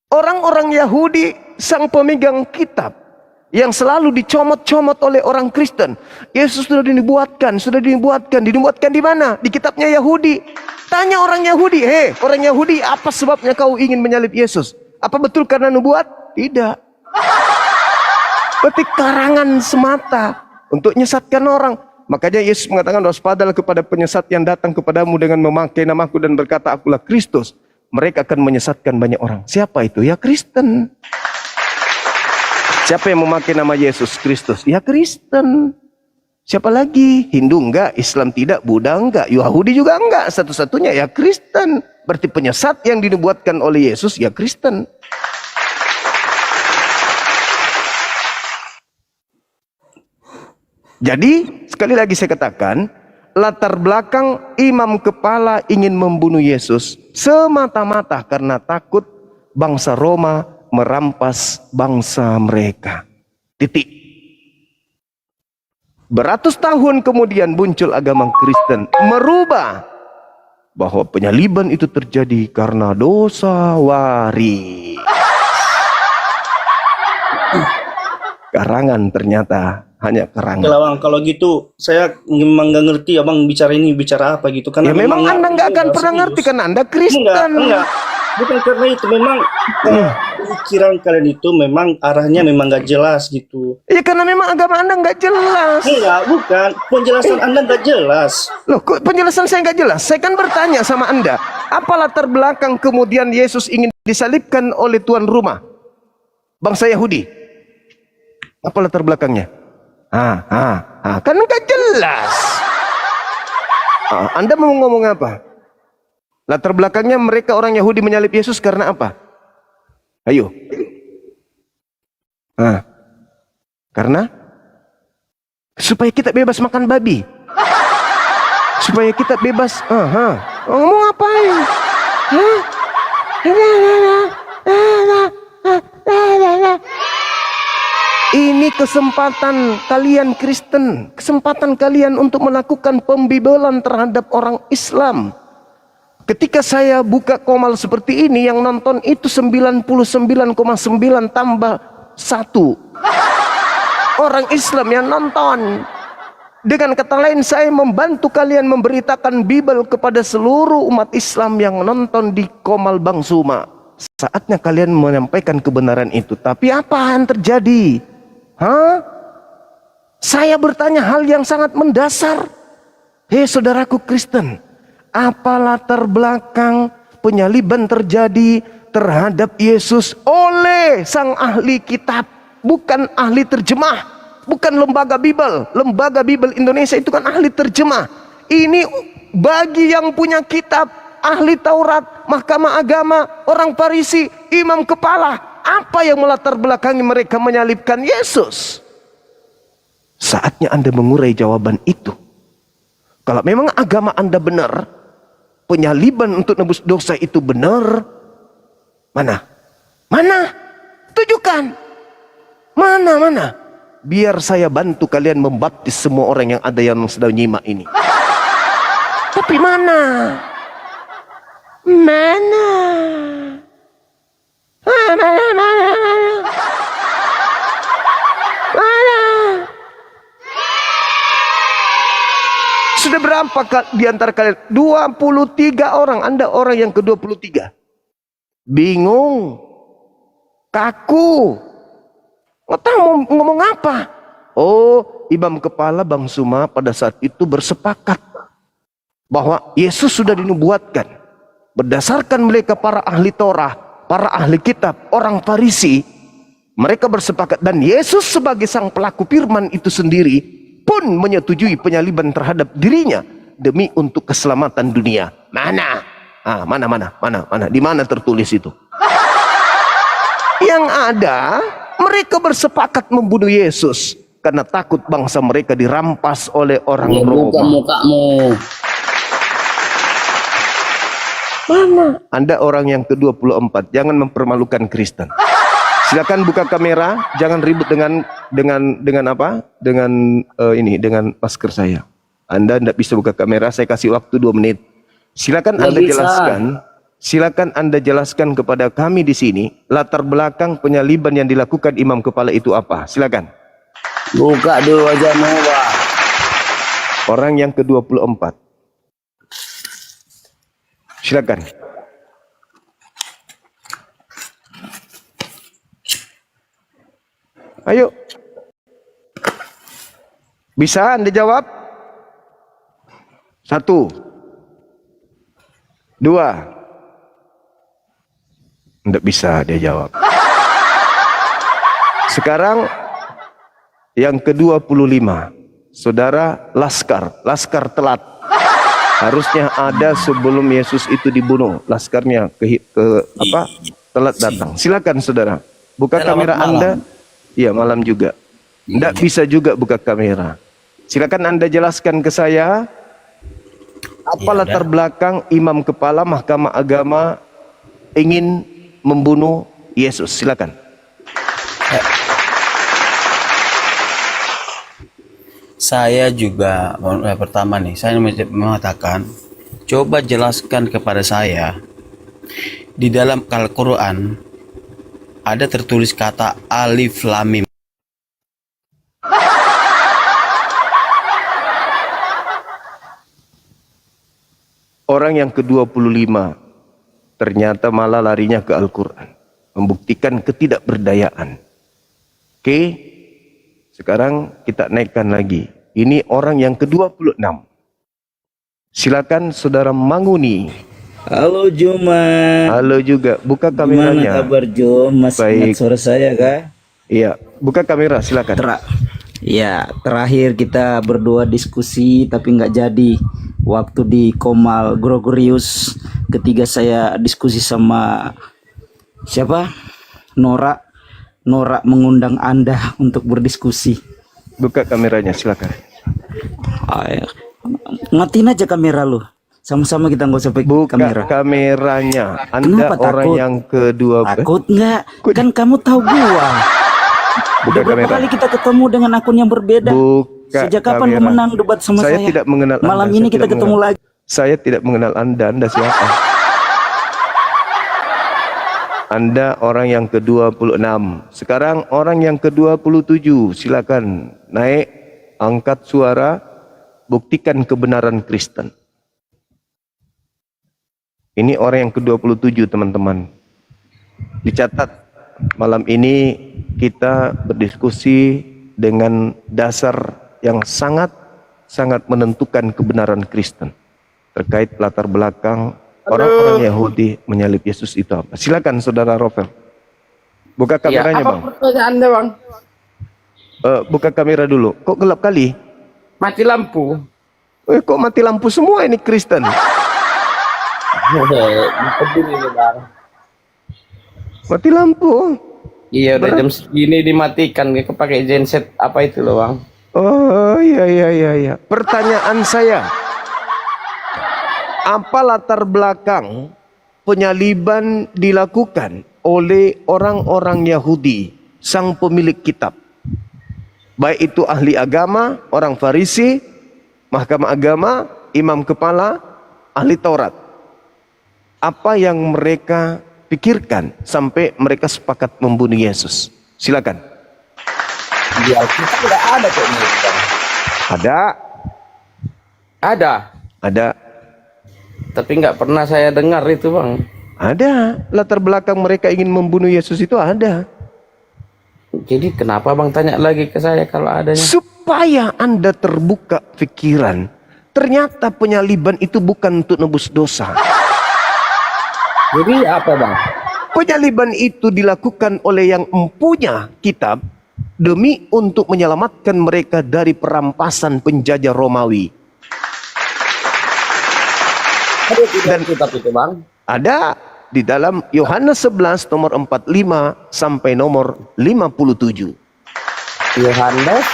Orang-orang Yahudi, sang pemegang kitab, yang selalu dicomot-comot oleh orang Kristen. Yesus sudah dinubuatkan di mana? Di kitabnya Yahudi. Tanya orang Yahudi, orang Yahudi, apa sebabnya kau ingin menyalib Yesus? Apa betul karena nubuat? Tidak. Berarti karangan semata untuk menyesatkan orang. Makanya Yesus mengatakan, waspadalah kepada penyesat yang datang kepadamu dengan memakai namaku dan berkata, akulah Kristus. Mereka akan menyesatkan banyak orang. Siapa itu? Ya Kristen. Siapa yang memakai nama Yesus Kristus? Ya Kristen. Siapa lagi? Hindu enggak, Islam tidak, Buddha enggak, Yahudi juga enggak. Satu-satunya ya Kristen. Berarti penyesat yang dinubuatkan oleh Yesus ya Kristen. Jadi sekali lagi saya katakan, latar belakang imam kepala ingin membunuh Yesus semata-mata karena takut bangsa Roma merampas bangsa mereka. Titik. Beratus tahun kemudian muncul agama Kristen, merubah bahwa penyaliban itu terjadi karena dosa waris. Karangan ternyata hanya Oke karangan. lah Bang, kalau gitu saya memang nggak ngerti Abang bicara ini bicara apa gitu. Karena Ya memang Anda nggak akan pernah ngerti karena Anda Kristen. Enggak. Bukan karena itu, memang pikiran kalian itu memang arahnya memang nggak jelas gitu. Ya karena memang agama Anda nggak jelas. Enggak, bukan. Penjelasan Anda nggak jelas. Loh, kok penjelasan saya nggak jelas? Saya kan bertanya sama Anda, apa latar belakang kemudian Yesus ingin disalibkan oleh tuan rumah bangsa Yahudi? Apa latar belakangnya? Kan nggak jelas. Anda mau ngomong apa? Latar belakangnya mereka orang Yahudi menyalib Yesus karena apa? Ayo. Karena supaya kita bebas makan babi. Supaya kita bebas. Ngomong apain? Ini kesempatan kalian Kristen, kesempatan kalian untuk melakukan pembibelan terhadap orang Islam. Ketika saya buka komal seperti ini, yang nonton itu 99,9 tambah 1 orang Islam yang nonton. Dengan kata lain, saya membantu kalian memberitakan Bible kepada seluruh umat Islam yang nonton di komal Bang Zuma. Saatnya kalian menyampaikan kebenaran itu. Tapi apa yang terjadi? Saya bertanya hal yang sangat mendasar. Hei saudaraku Kristen, apa latar belakang penyaliban terjadi terhadap Yesus oleh sang ahli kitab, bukan ahli terjemah, bukan lembaga Bible. Lembaga Bible Indonesia itu kan ahli terjemah. Ini bagi yang punya kitab, ahli Taurat, mahkamah agama, orang Farisi, imam kepala. Apa yang melatar belakangi mereka menyalibkan Yesus? Saatnya Anda mengurai jawaban itu. Kalau memang agama Anda benar, penyaliban untuk nebus dosa itu benar, mana? Tunjukkan. Mana? Biar saya bantu kalian membaptis semua orang yang ada yang sedang nyimak ini. Tapi mana? Sudah berapa di antara kalian? 23 orang. Anda orang yang ke-23. Bingung. Kaku. Nggak tahu mau ngomong apa. Oh, imam kepala Bang Zuma pada saat itu bersepakat bahwa Yesus sudah dinubuatkan. Berdasarkan mereka para ahli Torah, para ahli kitab, orang Farisi, mereka bersepakat dan Yesus sebagai sang pelaku firman itu sendiri pun menyetujui penyaliban terhadap dirinya demi untuk keselamatan dunia. Mana? Mana? Di mana tertulis itu? Yang ada, mereka bersepakat membunuh Yesus karena takut bangsa mereka dirampas oleh orang Roma. Buka mukamu. Mana? Anda orang yang ke-24, jangan mempermalukan Kristen. Silakan buka kamera, jangan ribut dengan apa? Dengan masker saya. Anda tidak bisa buka kamera, saya kasih waktu 2 menit. Silakan Anda jelaskan. Silakan Anda jelaskan kepada kami di sini latar belakang penyaliban yang dilakukan imam kepala itu apa? Silakan. Buka dulu wajahmu, Pak. Orang yang ke-24. Silakan. Ayo. Bisa Anda jawab? 1, 2. Tidak bisa dia jawab. Sekarang yang ke-25. Saudara Laskar telat. Harusnya ada sebelum Yesus itu dibunuh. Laskarnya telat datang. Silakan saudara. Buka kamera Anda. Iya, malam juga. Tidak bisa juga buka kamera. Silakan Anda jelaskan ke saya apa latar belakang imam kepala mahkamah agama ingin membunuh Yesus. Silakan. Saya juga pertama nih, saya mengatakan coba jelaskan kepada saya, di dalam Al-Quran ada tertulis kata alif lam mim. Orang yang ke-25 ternyata malah larinya ke Al-Quran, membuktikan ketidakberdayaan. Oke, sekarang kita naikkan lagi. Ini orang yang ke-26. Silakan Saudara Manguni. Halo Juma. Halo juga. Buka kameranya. Gimana kabar Jo? Masih ingat suara saya kah? Iya. Buka kamera silakan. Ya, terakhir kita berdua diskusi tapi nggak jadi. Waktu di Komal Gregorius, ketiga saya diskusi sama siapa? Nora mengundang Anda untuk berdiskusi. Buka kameranya silakan. Matiin aja kamera lu. Sama-sama kita nggak usah pakai kamera. Kameranya. Anda Kenapa orang takut? yang kedua. Takut nggak? Kan kamu tahu gua. Buka Berapa kamera. kali kita ketemu dengan akun yang berbeda? Sejak kapan lu menang debat sama saya? Saya tidak mengenal Malam Anda. ini Saya kita tidak ketemu mengenal. lagi. Saya tidak mengenal Anda. Anda siapa? Anda orang yang ke-26. Sekarang orang yang ke-27. Silakan naik, angkat suara, buktikan kebenaran Kristen. Ini orang yang ke-27 teman-teman. Dicatat, malam ini kita berdiskusi dengan dasar yang sangat menentukan kebenaran Kristen terkait latar belakang orang-orang Yahudi menyalib Yesus itu apa. Silakan Saudara Rofel. Buka kameranya, apa Bang. pertanyaan Anda, Bang? Buka kamera dulu. Kok gelap kali? Mati lampu. Kok mati lampu semua ini Kristen? Mati lampu. Iya, udah jam segini dimatikan. Dia pakai genset apa itu loh, Bang? Oh iya. Pertanyaan saya, apa latar belakang penyaliban dilakukan oleh orang-orang Yahudi, sang pemilik kitab? Baik itu ahli agama, orang Farisi, mahkamah agama, imam kepala, ahli Taurat. Apa yang mereka pikirkan sampai mereka sepakat membunuh Yesus? Silakan. Di Alkitab tidak ada kayaknya itu, Bang. Ada. Tapi nggak pernah saya dengar itu, Bang. Ada. Latar belakang mereka ingin membunuh Yesus itu ada. Jadi kenapa Bang tanya lagi ke saya kalau adanya? Supaya Anda terbuka pikiran. Ternyata penyaliban itu bukan untuk nebus dosa. Jadi apa, Bang? Penyaliban itu dilakukan oleh yang empunya kitab demi untuk menyelamatkan mereka dari perampasan penjajah Romawi. Ada tidak kitab itu, Bang? Ada di dalam Yohanes 11 nomor 45 sampai nomor 57. Yohanes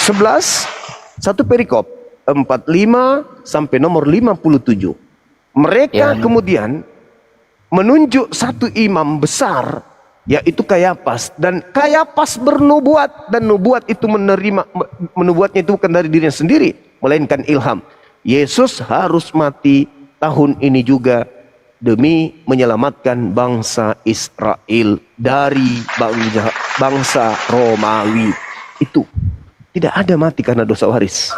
11 satu perikop 45 sampai nomor 57. Mereka kemudian menunjuk satu imam besar, yaitu Kayapas, dan Kayapas bernubuat, dan nubuat itu menubuatnya itu bukan dari dirinya sendiri, melainkan ilham. Yesus harus mati tahun ini juga demi menyelamatkan bangsa Israel dari bangsa Romawi. Itu tidak ada mati karena dosa waris.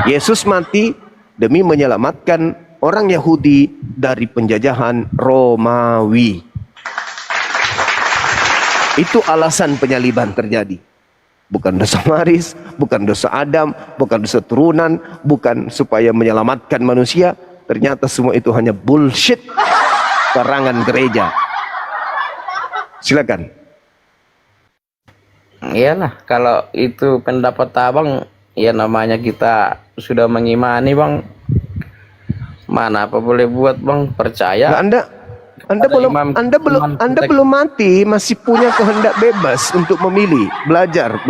Yesus mati demi menyelamatkan orang Yahudi dari penjajahan Romawi. Itu alasan penyaliban terjadi. Bukan dosa waris, bukan dosa Adam, bukan dosa turunan, bukan supaya menyelamatkan manusia. Ternyata semua itu hanya bullshit karangan gereja. Silakan. Iyalah, kalau itu pendapat Abang, ya namanya kita sudah mengimani, Bang. Mana apa boleh buat, Bang? Percaya. Nah, Anda belum mati, masih punya kehendak bebas untuk memilih, belajar.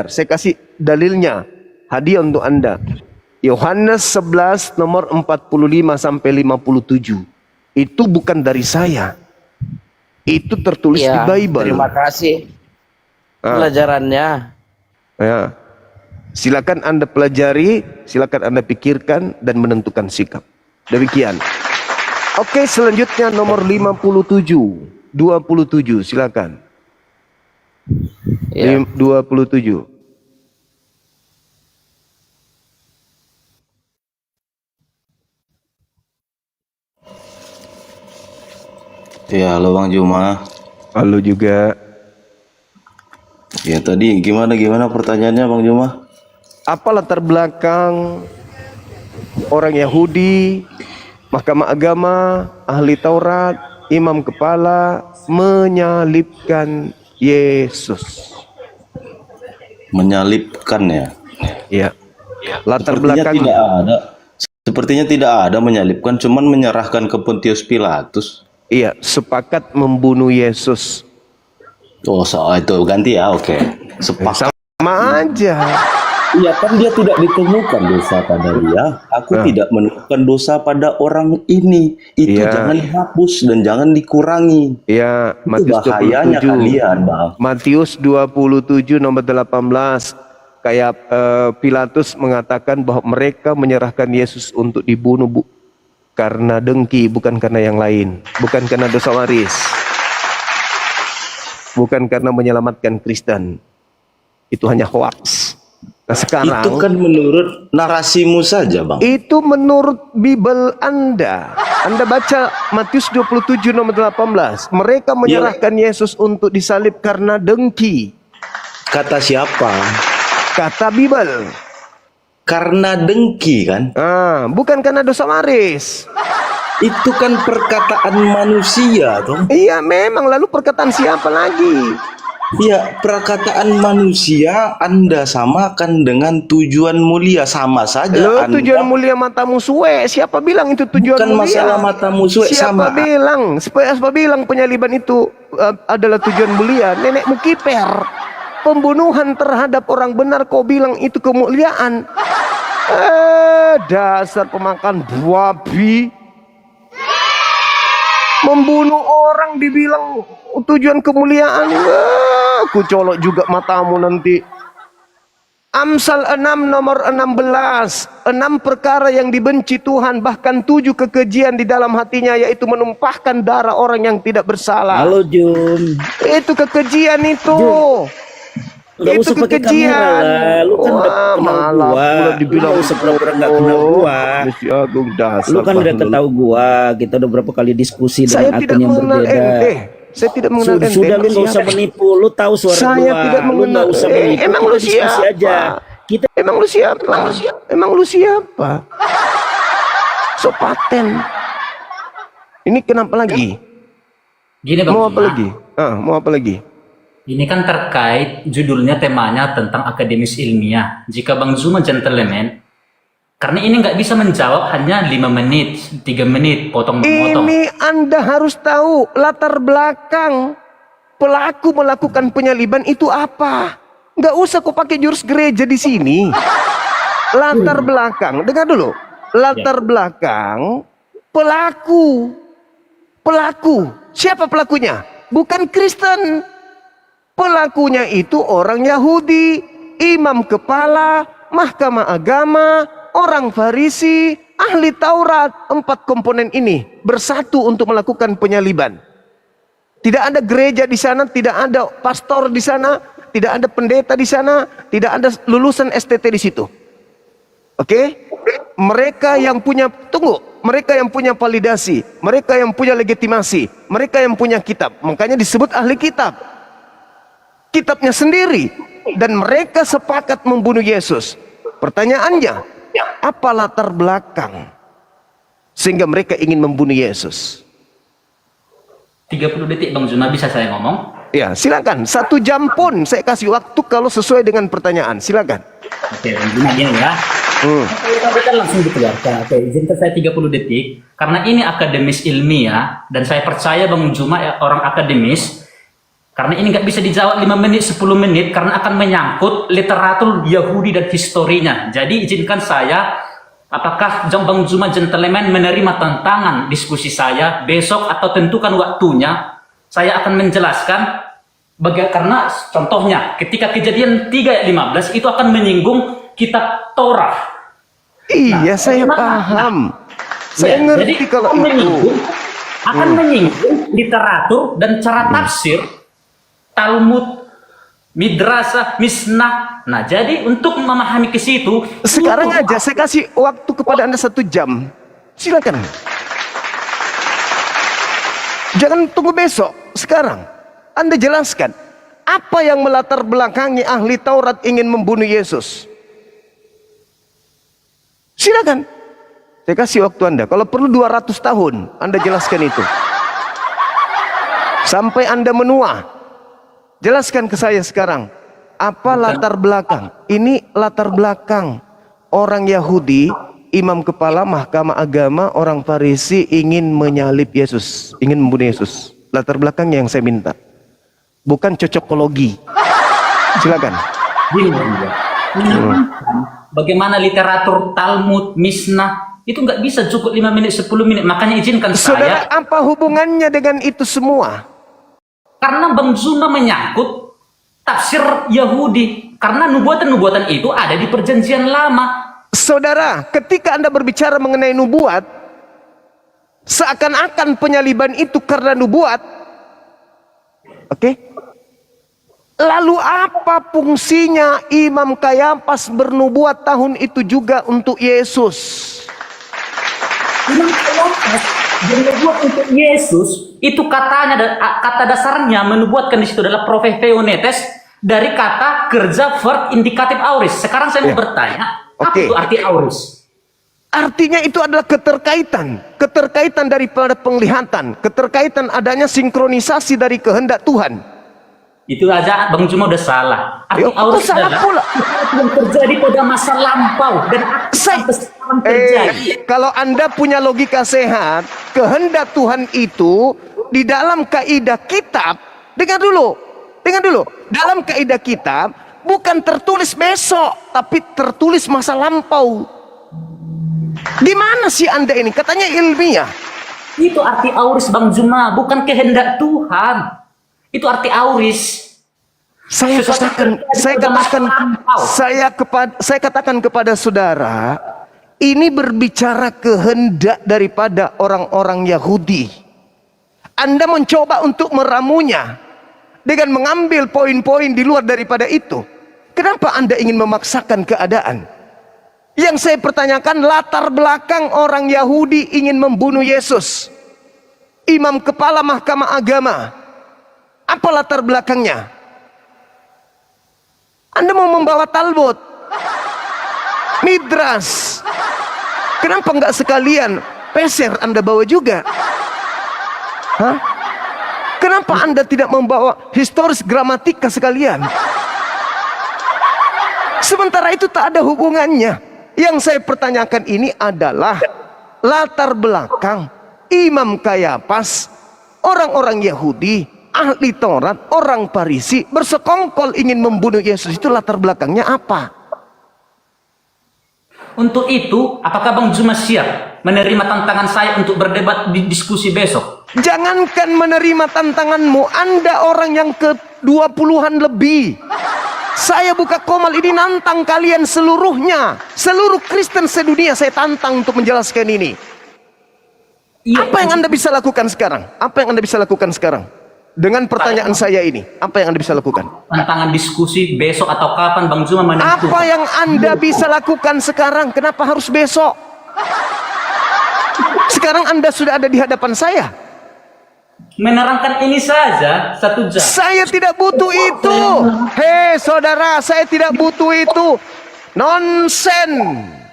Saya kasih dalilnya, hadiah untuk Anda. Yohanes 11 nomor 45 sampai 57. Itu bukan dari saya. Itu tertulis di Bible. Terima kasih pelajarannya. Ya. Silakan Anda pelajari, silakan Anda pikirkan dan menentukan sikap. Demikian. Oke, selanjutnya nomor 57. 27, silakan. Ya. 27. Ya, halo Bang Juma. Halo juga. Ya tadi gimana pertanyaannya Bang Juma? Apa latar belakang orang Yahudi, Mahkamah Agama, ahli Taurat, imam kepala menyalibkan Yesus? Menyalibkan ya? Iya. Latar Sepertinya belakang tidak ada. Sepertinya tidak ada menyalibkan, cuman menyerahkan ke Pontius Pilatus. Iya, sepakat membunuh Yesus. Oh, soal itu ganti ya, oke. Sepakat. Sama aja. Iya kan dia tidak ditemukan dosa pada dia. Aku tidak menemukan dosa pada orang ini. Itu jangan dihapus dan jangan dikurangi. Ya, Itu bahayanya kalian, Bang. Matius 27 nomor 18. Kayak Pilatus mengatakan bahwa mereka menyerahkan Yesus untuk dibunuh karena dengki, bukan karena yang lain, bukan karena dosa waris, bukan karena menyelamatkan Kristen. Itu hanya hoax. Nah sekarang itu kan menurut narasimu saja, Bang. Itu menurut Bible Anda. Anda baca Matius 27 nomor 18. Mereka menyerahkan Yesus untuk disalib karena dengki. Kata siapa? Kata Bible. Karena dengki kan? Bukan karena dosa waris. Itu kan perkataan manusia, toh? Iya, memang. Lalu perkataan siapa lagi? Iya, perkataan manusia Anda samakan dengan tujuan mulia, sama saja. Loh, tujuan mulia matamu suwe. Siapa bilang itu tujuan bukan mulia? Masalah matamu suwe, Siapa sama. bilang? Siapa bilang penyaliban itu adalah tujuan mulia? Nenekmu kiper. Pembunuhan terhadap orang benar kau bilang itu kemuliaan. Dasar pemakan babi. Membunuh orang dibilang tujuan kemuliaan. Aku colok juga matamu nanti. Amsal 6 nomor 16. 6 perkara yang dibenci Tuhan, bahkan 7 kekejian di dalam hatinya, yaitu menumpahkan darah orang yang tidak bersalah. Halo Jun. Itu kekejian itu. Gak usah pakai kamera lah. Lu kan udah kenal gua. Lu gak usah pura-pura gak kenal gua. Lu kan udah tahu gua. Kita udah berapa kali diskusi dengan akun yang berbeda. Saya tidak mengenal ente. Sudah lu gak usah menipu. Lu tahu suara saya gua. Tidak mengenal. Lu gak usah menipu. Emang lu siapa? Aja. Kita emang lu siapa? Emang lu siapa? So paten. Ini kenapa lagi? Gini Bang mau apa Juma. lagi? Mau apa lagi? Ini kan terkait judulnya, temanya tentang akademis ilmiah. Jika Bang Zuma gentleman, karena ini nggak bisa menjawab hanya 5 menit, 3 menit, potong-potong. Ini Anda harus tahu latar belakang pelaku melakukan penyaliban itu apa. Nggak usah kau pakai jurus gereja di sini. Latar belakang, dengar dulu. Latar belakang pelaku. Siapa pelakunya? Bukan Kristen. Pelakunya itu orang Yahudi, imam kepala, mahkamah agama, orang Farisi, ahli Taurat. 4 komponen ini bersatu untuk melakukan penyaliban. Tidak ada gereja di sana, tidak ada pastor di sana, tidak ada pendeta di sana, tidak ada lulusan STT di situ. Oke? Mereka yang punya, mereka yang punya validasi, mereka yang punya legitimasi, mereka yang punya kitab. Makanya disebut ahli kitab. Kitabnya sendiri, dan mereka sepakat membunuh Yesus. Pertanyaannya, apa latar belakang sehingga mereka ingin membunuh Yesus? 30 detik Bang Zuma, bisa saya ngomong? Ya, silakan. 1 jam pun saya kasih waktu kalau sesuai dengan pertanyaan. Silakan. Oke, Bang Zuma, gini ya. Kalau kan langsung dikeluarkan. Oke, izinkan saya 30 detik. Karena ini akademis ilmiah, dan saya percaya Bang Zuma orang akademis. Karena ini nggak bisa dijawab 5 menit, 10 menit, karena akan menyangkut literatur Yahudi dan historinya. Jadi izinkan saya, apakah Bang Zuma gentleman menerima tantangan diskusi saya besok, atau tentukan waktunya, saya akan menjelaskan karena contohnya ketika kejadian 3 ayat 15 itu akan menyinggung kitab Torah. Iya, saya paham. Saya ngerti jadi kalau akan menyinggung literatur dan cara tafsir Talmud, Midrasah, Misnah. Nah, jadi untuk memahami ke situ, sekarang aja saya kasih waktu kepada Anda 1 jam. Silakan. Jangan tunggu besok. Sekarang Anda jelaskan apa yang melatar belakangi ahli Taurat ingin membunuh Yesus. Silakan. Saya kasih waktu Anda. Kalau perlu 200 tahun, Anda jelaskan itu. Sampai Anda menua. Jelaskan ke saya sekarang. Apa latar belakang? Ini latar belakang orang Yahudi, imam kepala mahkamah agama, orang Farisi ingin menyalib Yesus, ingin membunuh Yesus. Latar belakangnya yang saya minta. Bukan cocokologi. Silakan. Bagaimana literatur Talmud, Misnah itu nggak bisa cukup 5 menit 10 menit. Makanya izinkan Saudara, saya. apa hubungannya dengan itu semua? Karena Bang Zuma menyangkut tafsir Yahudi. Karena nubuatan-nubuatan itu ada di Perjanjian Lama. Saudara, ketika Anda berbicara mengenai nubuat, seakan-akan penyaliban itu karena nubuat. Oke? Lalu apa fungsinya Imam Kayafas bernubuat tahun itu juga untuk Yesus? Imam Kayafas bernubuat untuk Yesus itu katanya, kata dasarnya menubuatkan di situ adalah profetheonetes dari kata kerja verb indikatif auris. Sekarang saya mau bertanya, apa itu arti auris? Artinya itu adalah keterkaitan daripada penglihatan, keterkaitan adanya sinkronisasi dari kehendak Tuhan. Itu aja Bang Zuma udah salah. Arti auris salah pula. yang terjadi pada masa lampau dan sampai sekarang terjadi. Kalau Anda punya logika sehat, kehendak Tuhan itu di dalam kaidah kitab, dengar dulu. Dalam kaidah kitab bukan tertulis besok, tapi tertulis masa lampau. Gimana sih Anda ini? Katanya ilmiah. Itu arti auris Bang Zuma, bukan kehendak Tuhan. Itu arti auris. Saya katakan kepada saudara, ini berbicara kehendak daripada orang-orang Yahudi. Anda mencoba untuk meramunya dengan mengambil poin-poin di luar daripada itu. Kenapa Anda ingin memaksakan keadaan? Yang saya pertanyakan, latar belakang orang Yahudi ingin membunuh Yesus, imam kepala mahkamah agama. Apa latar belakangnya? Anda mau membawa Talmud, Midras. Kenapa enggak sekalian Peser Anda bawa juga? Hah? Kenapa Anda tidak membawa historis gramatika sekalian? Sementara itu tak ada hubungannya. Yang saya pertanyakan ini adalah latar belakang Imam Kayafas, orang-orang Yahudi, ahli Taurat, orang Farisi bersekongkol ingin membunuh Yesus. Itu latar belakangnya apa? Untuk itu, apakah Bang Zuma siap menerima tantangan saya untuk berdebat di diskusi besok? Jangankan menerima tantanganmu, Anda orang yang ke-20-an lebih. Saya buka komal ini nantang kalian seluruhnya. Seluruh Kristen sedunia saya tantang untuk menjelaskan ini. Apa yang Anda bisa lakukan sekarang? Apa yang Anda bisa lakukan sekarang? Dengan pertanyaan saya ini, apa yang Anda bisa lakukan? Tantangan diskusi besok atau kapan Bang Zuma menentukan? Apa yang Anda bisa lakukan sekarang? Kenapa harus besok? Sekarang Anda sudah ada di hadapan saya. Menerangkan ini saja 1 jam. Saya tidak butuh itu. Hei saudara, saya tidak butuh itu. Nonsen,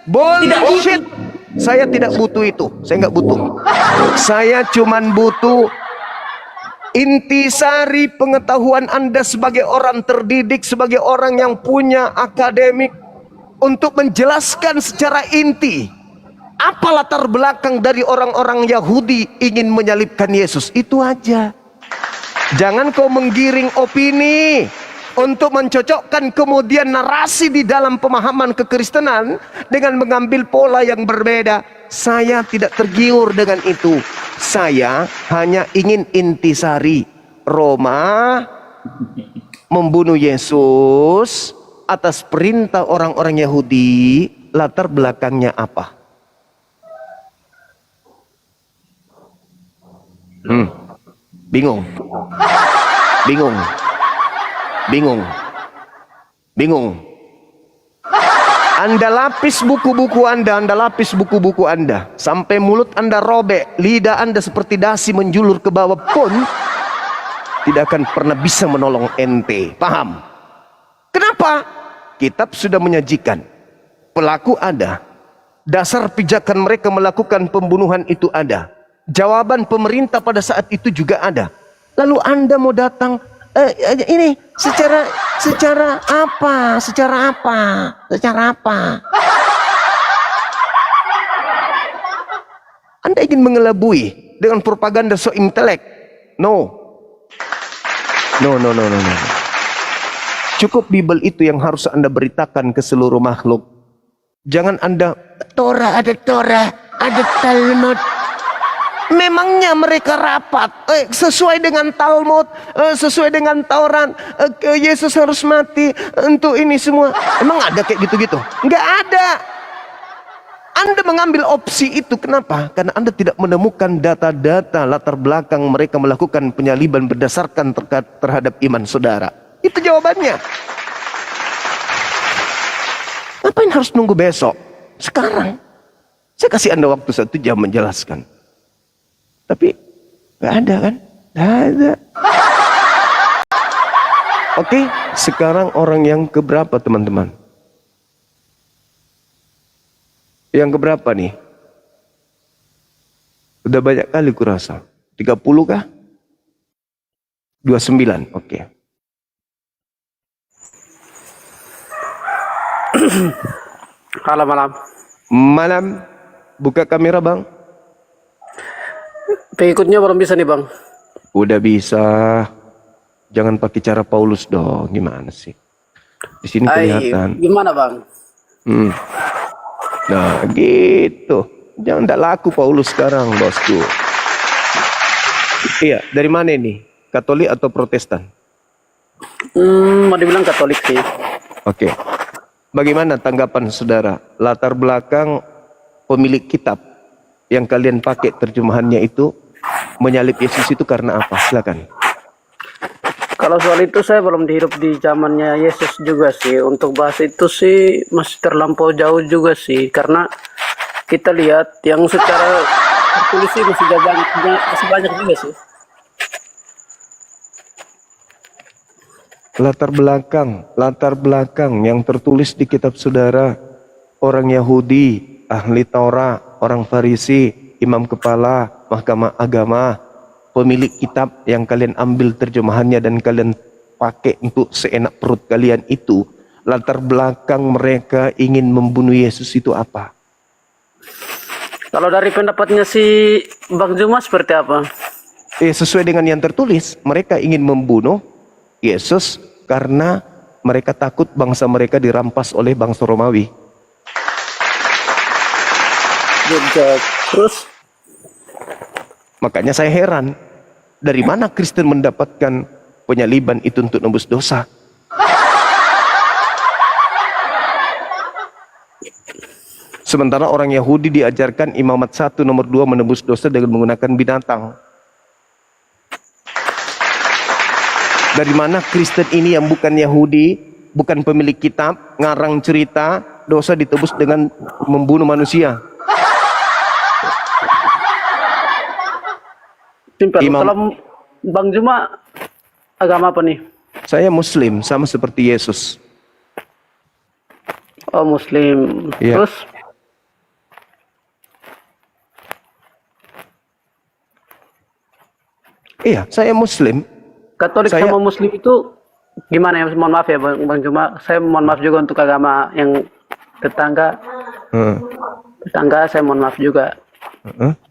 bullshit. Saya tidak butuh itu. Saya nggak butuh. Saya cuman butuh intisari pengetahuan Anda sebagai orang terdidik, sebagai orang yang punya akademik, untuk menjelaskan secara inti apa latar belakang dari orang-orang Yahudi ingin menyalibkan Yesus. Itu aja. Jangan kau menggiring opini untuk mencocokkan kemudian narasi di dalam pemahaman kekristenan dengan mengambil pola yang berbeda. Saya tidak tergiur dengan itu. Saya hanya ingin intisari. Roma membunuh Yesus atas perintah orang-orang Yahudi, latar belakangnya apa? Bingung. Bingung. Bingung. Bingung. Anda lapis buku-buku Anda lapis buku-buku Anda sampai mulut Anda robek, lidah Anda seperti dasi menjulur ke bawah pun tidak akan pernah bisa menolong ente. Paham? Kenapa? Kitab sudah menyajikan. Pelaku ada. Dasar pijakan mereka melakukan pembunuhan itu ada. Jawaban pemerintah pada saat itu juga ada. Lalu Anda mau datang ini secara apa? Secara apa? Secara apa? Anda ingin mengelabui dengan propaganda so intelek? No. No. Cukup Bible itu yang harus Anda beritakan ke seluruh makhluk. Jangan Anda Torah, ada Talmud. Memangnya mereka rapat sesuai dengan Talmud, sesuai dengan Taurat, Yesus harus mati untuk ini semua. Emang ada kayak gitu-gitu? Enggak ada. Anda mengambil opsi itu, kenapa? Karena Anda tidak menemukan data-data latar belakang mereka melakukan penyaliban berdasarkan terhadap iman saudara. Itu jawabannya. Ngapain harus nunggu besok? Sekarang. Saya kasih Anda waktu 1 jam menjelaskan. Tapi nggak ada kan? Nggak ada. Oke, sekarang orang yang keberapa teman-teman? Yang keberapa nih? Udah banyak kali kurasa. 30 kah? 29, oke. Halo malam. Malam. Buka kamera bang. Pengikutnya belum bisa nih bang. Udah bisa. Jangan pakai cara Paulus dong. Gimana sih? Di sini kelihatan. Gimana bang? Nah gitu. Jangan tak laku Paulus sekarang bosku. Iya. Dari mana ini? Katolik atau Protestan? Mau dibilang Katolik sih. Oke. Bagaimana tanggapan saudara? Latar belakang pemilik kitab yang kalian pakai terjemahannya itu menyalib Yesus itu karena apa? Silakan. Kalau soal itu saya belum hidup di zamannya Yesus juga sih. Untuk bahas itu sih masih terlampau jauh juga sih. Karena kita lihat yang secara tertulis sih masih banyak juga sih. Latar belakang yang tertulis di kitab saudara, orang Yahudi, ahli Taurat, orang Farisi, imam kepala, mahkamah agama, pemilik kitab yang kalian ambil terjemahannya dan kalian pakai untuk seenak perut kalian itu, latar belakang mereka ingin membunuh Yesus itu apa? Kalau dari pendapatnya si Bang Zuma seperti apa? Sesuai dengan yang tertulis, mereka ingin membunuh Yesus karena mereka takut bangsa mereka dirampas oleh bangsa Romawi. Terus? Makanya saya heran, dari mana Kristen mendapatkan penyaliban itu untuk nebus dosa? Sementara orang Yahudi diajarkan imamat 1 nomor 2 menebus dosa dengan menggunakan binatang. Dari mana Kristen ini yang bukan Yahudi, bukan pemilik kitab, ngarang cerita, dosa ditebus dengan membunuh manusia? Kalau Bang Zuma agama apa nih? Saya Muslim, sama seperti Yesus. Oh Muslim. Ya. Terus? Iya, saya Muslim. Katolik sama Muslim itu gimana ya? Mohon maaf ya Bang Zuma. Saya mohon maaf juga untuk agama yang tetangga. Tetangga saya mohon maaf juga.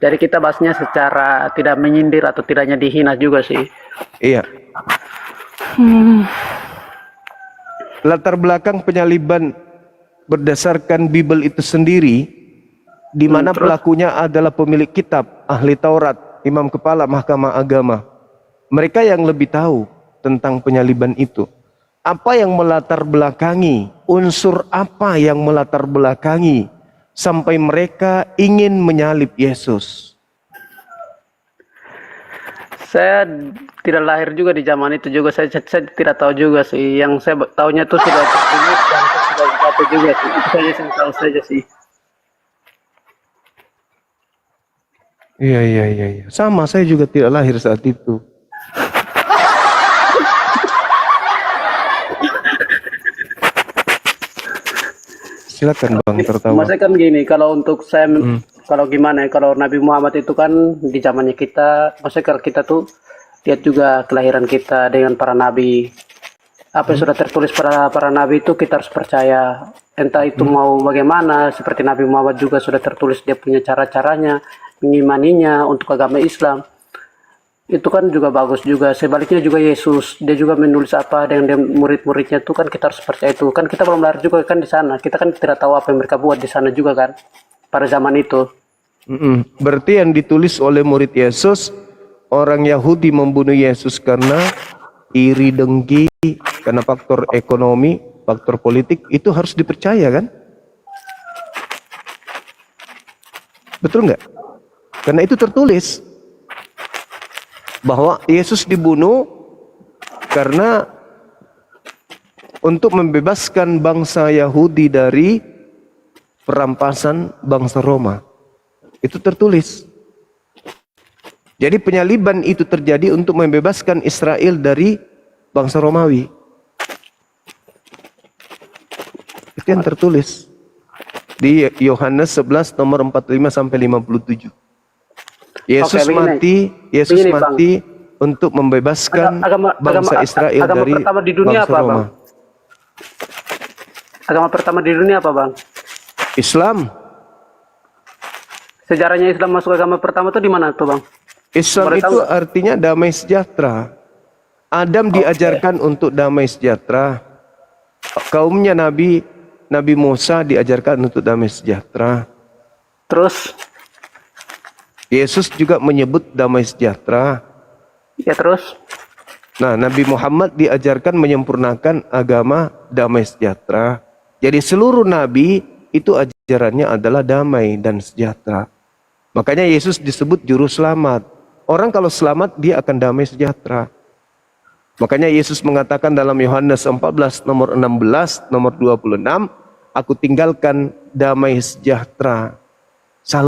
Jadi kita bahasnya secara tidak menyindir atau tidaknya dihina juga sih. Iya. Latar belakang penyaliban berdasarkan Bible itu sendiri, di mana pelakunya adalah pemilik kitab, ahli Taurat, imam kepala mahkamah agama. Mereka yang lebih tahu tentang penyaliban itu. Apa yang melatar belakangi, unsur apa yang melatar belakangi sampai mereka ingin menyalib Yesus? Saya tidak lahir juga di zaman itu juga, saya tidak tahu juga sih. Yang saya tahunya tuh sudah tertulis dan saya sudah jatuh juga sih. Itu saja yang tahu saja sih. Iya. Sama, saya juga tidak lahir saat itu. Silakan Bang tertawa. Maksudnya kan gini, kalau untuk saya, kalau gimana ya, kalau Nabi Muhammad itu kan di zamannya kita, maksudnya kalau kita tuh lihat juga kelahiran kita dengan para nabi. Apa yang sudah tertulis para nabi itu kita harus percaya. Entah itu mau bagaimana, seperti Nabi Muhammad juga sudah tertulis dia punya cara-caranya, mengimaninya untuk agama Islam. Itu kan juga bagus juga. Sebaliknya juga Yesus, dia juga menulis apa dengan dia murid-muridnya itu kan kita harus percaya itu. Kan kita belum lahir juga kan di sana. Kita kan tidak tahu apa yang mereka buat di sana juga kan pada zaman itu. Berarti yang ditulis oleh murid Yesus, orang Yahudi membunuh Yesus karena iri dengki, karena faktor ekonomi, faktor politik, itu harus dipercaya kan? Betul nggak? Karena itu tertulis bahwa Yesus dibunuh karena untuk membebaskan bangsa Yahudi dari perampasan bangsa Roma. Itu tertulis. Jadi penyaliban itu terjadi untuk membebaskan Israel dari bangsa Romawi. Itu yang tertulis di Yohanes 11 nomor 45 sampai 57. Yesus mati untuk membebaskan bangsa Israel dari pertama di dunia bangsa apa, Roma. Bang? Agama pertama di dunia apa, Bang? Islam. Sejarahnya Islam masuk agama pertama itu di mana tuh, Bang? Islam itu artinya damai sejahtera. Adam diajarkan untuk damai sejahtera. Kaumnya Nabi Musa diajarkan untuk damai sejahtera. Terus Yesus juga menyebut damai sejahtera. Ya terus? Nah, Nabi Muhammad diajarkan menyempurnakan agama damai sejahtera. Jadi seluruh nabi itu ajarannya adalah damai dan sejahtera. Makanya Yesus disebut juru selamat. Orang kalau selamat dia akan damai sejahtera. Makanya Yesus mengatakan dalam Yohanes 14 nomor 16 nomor 26, aku tinggalkan damai sejahtera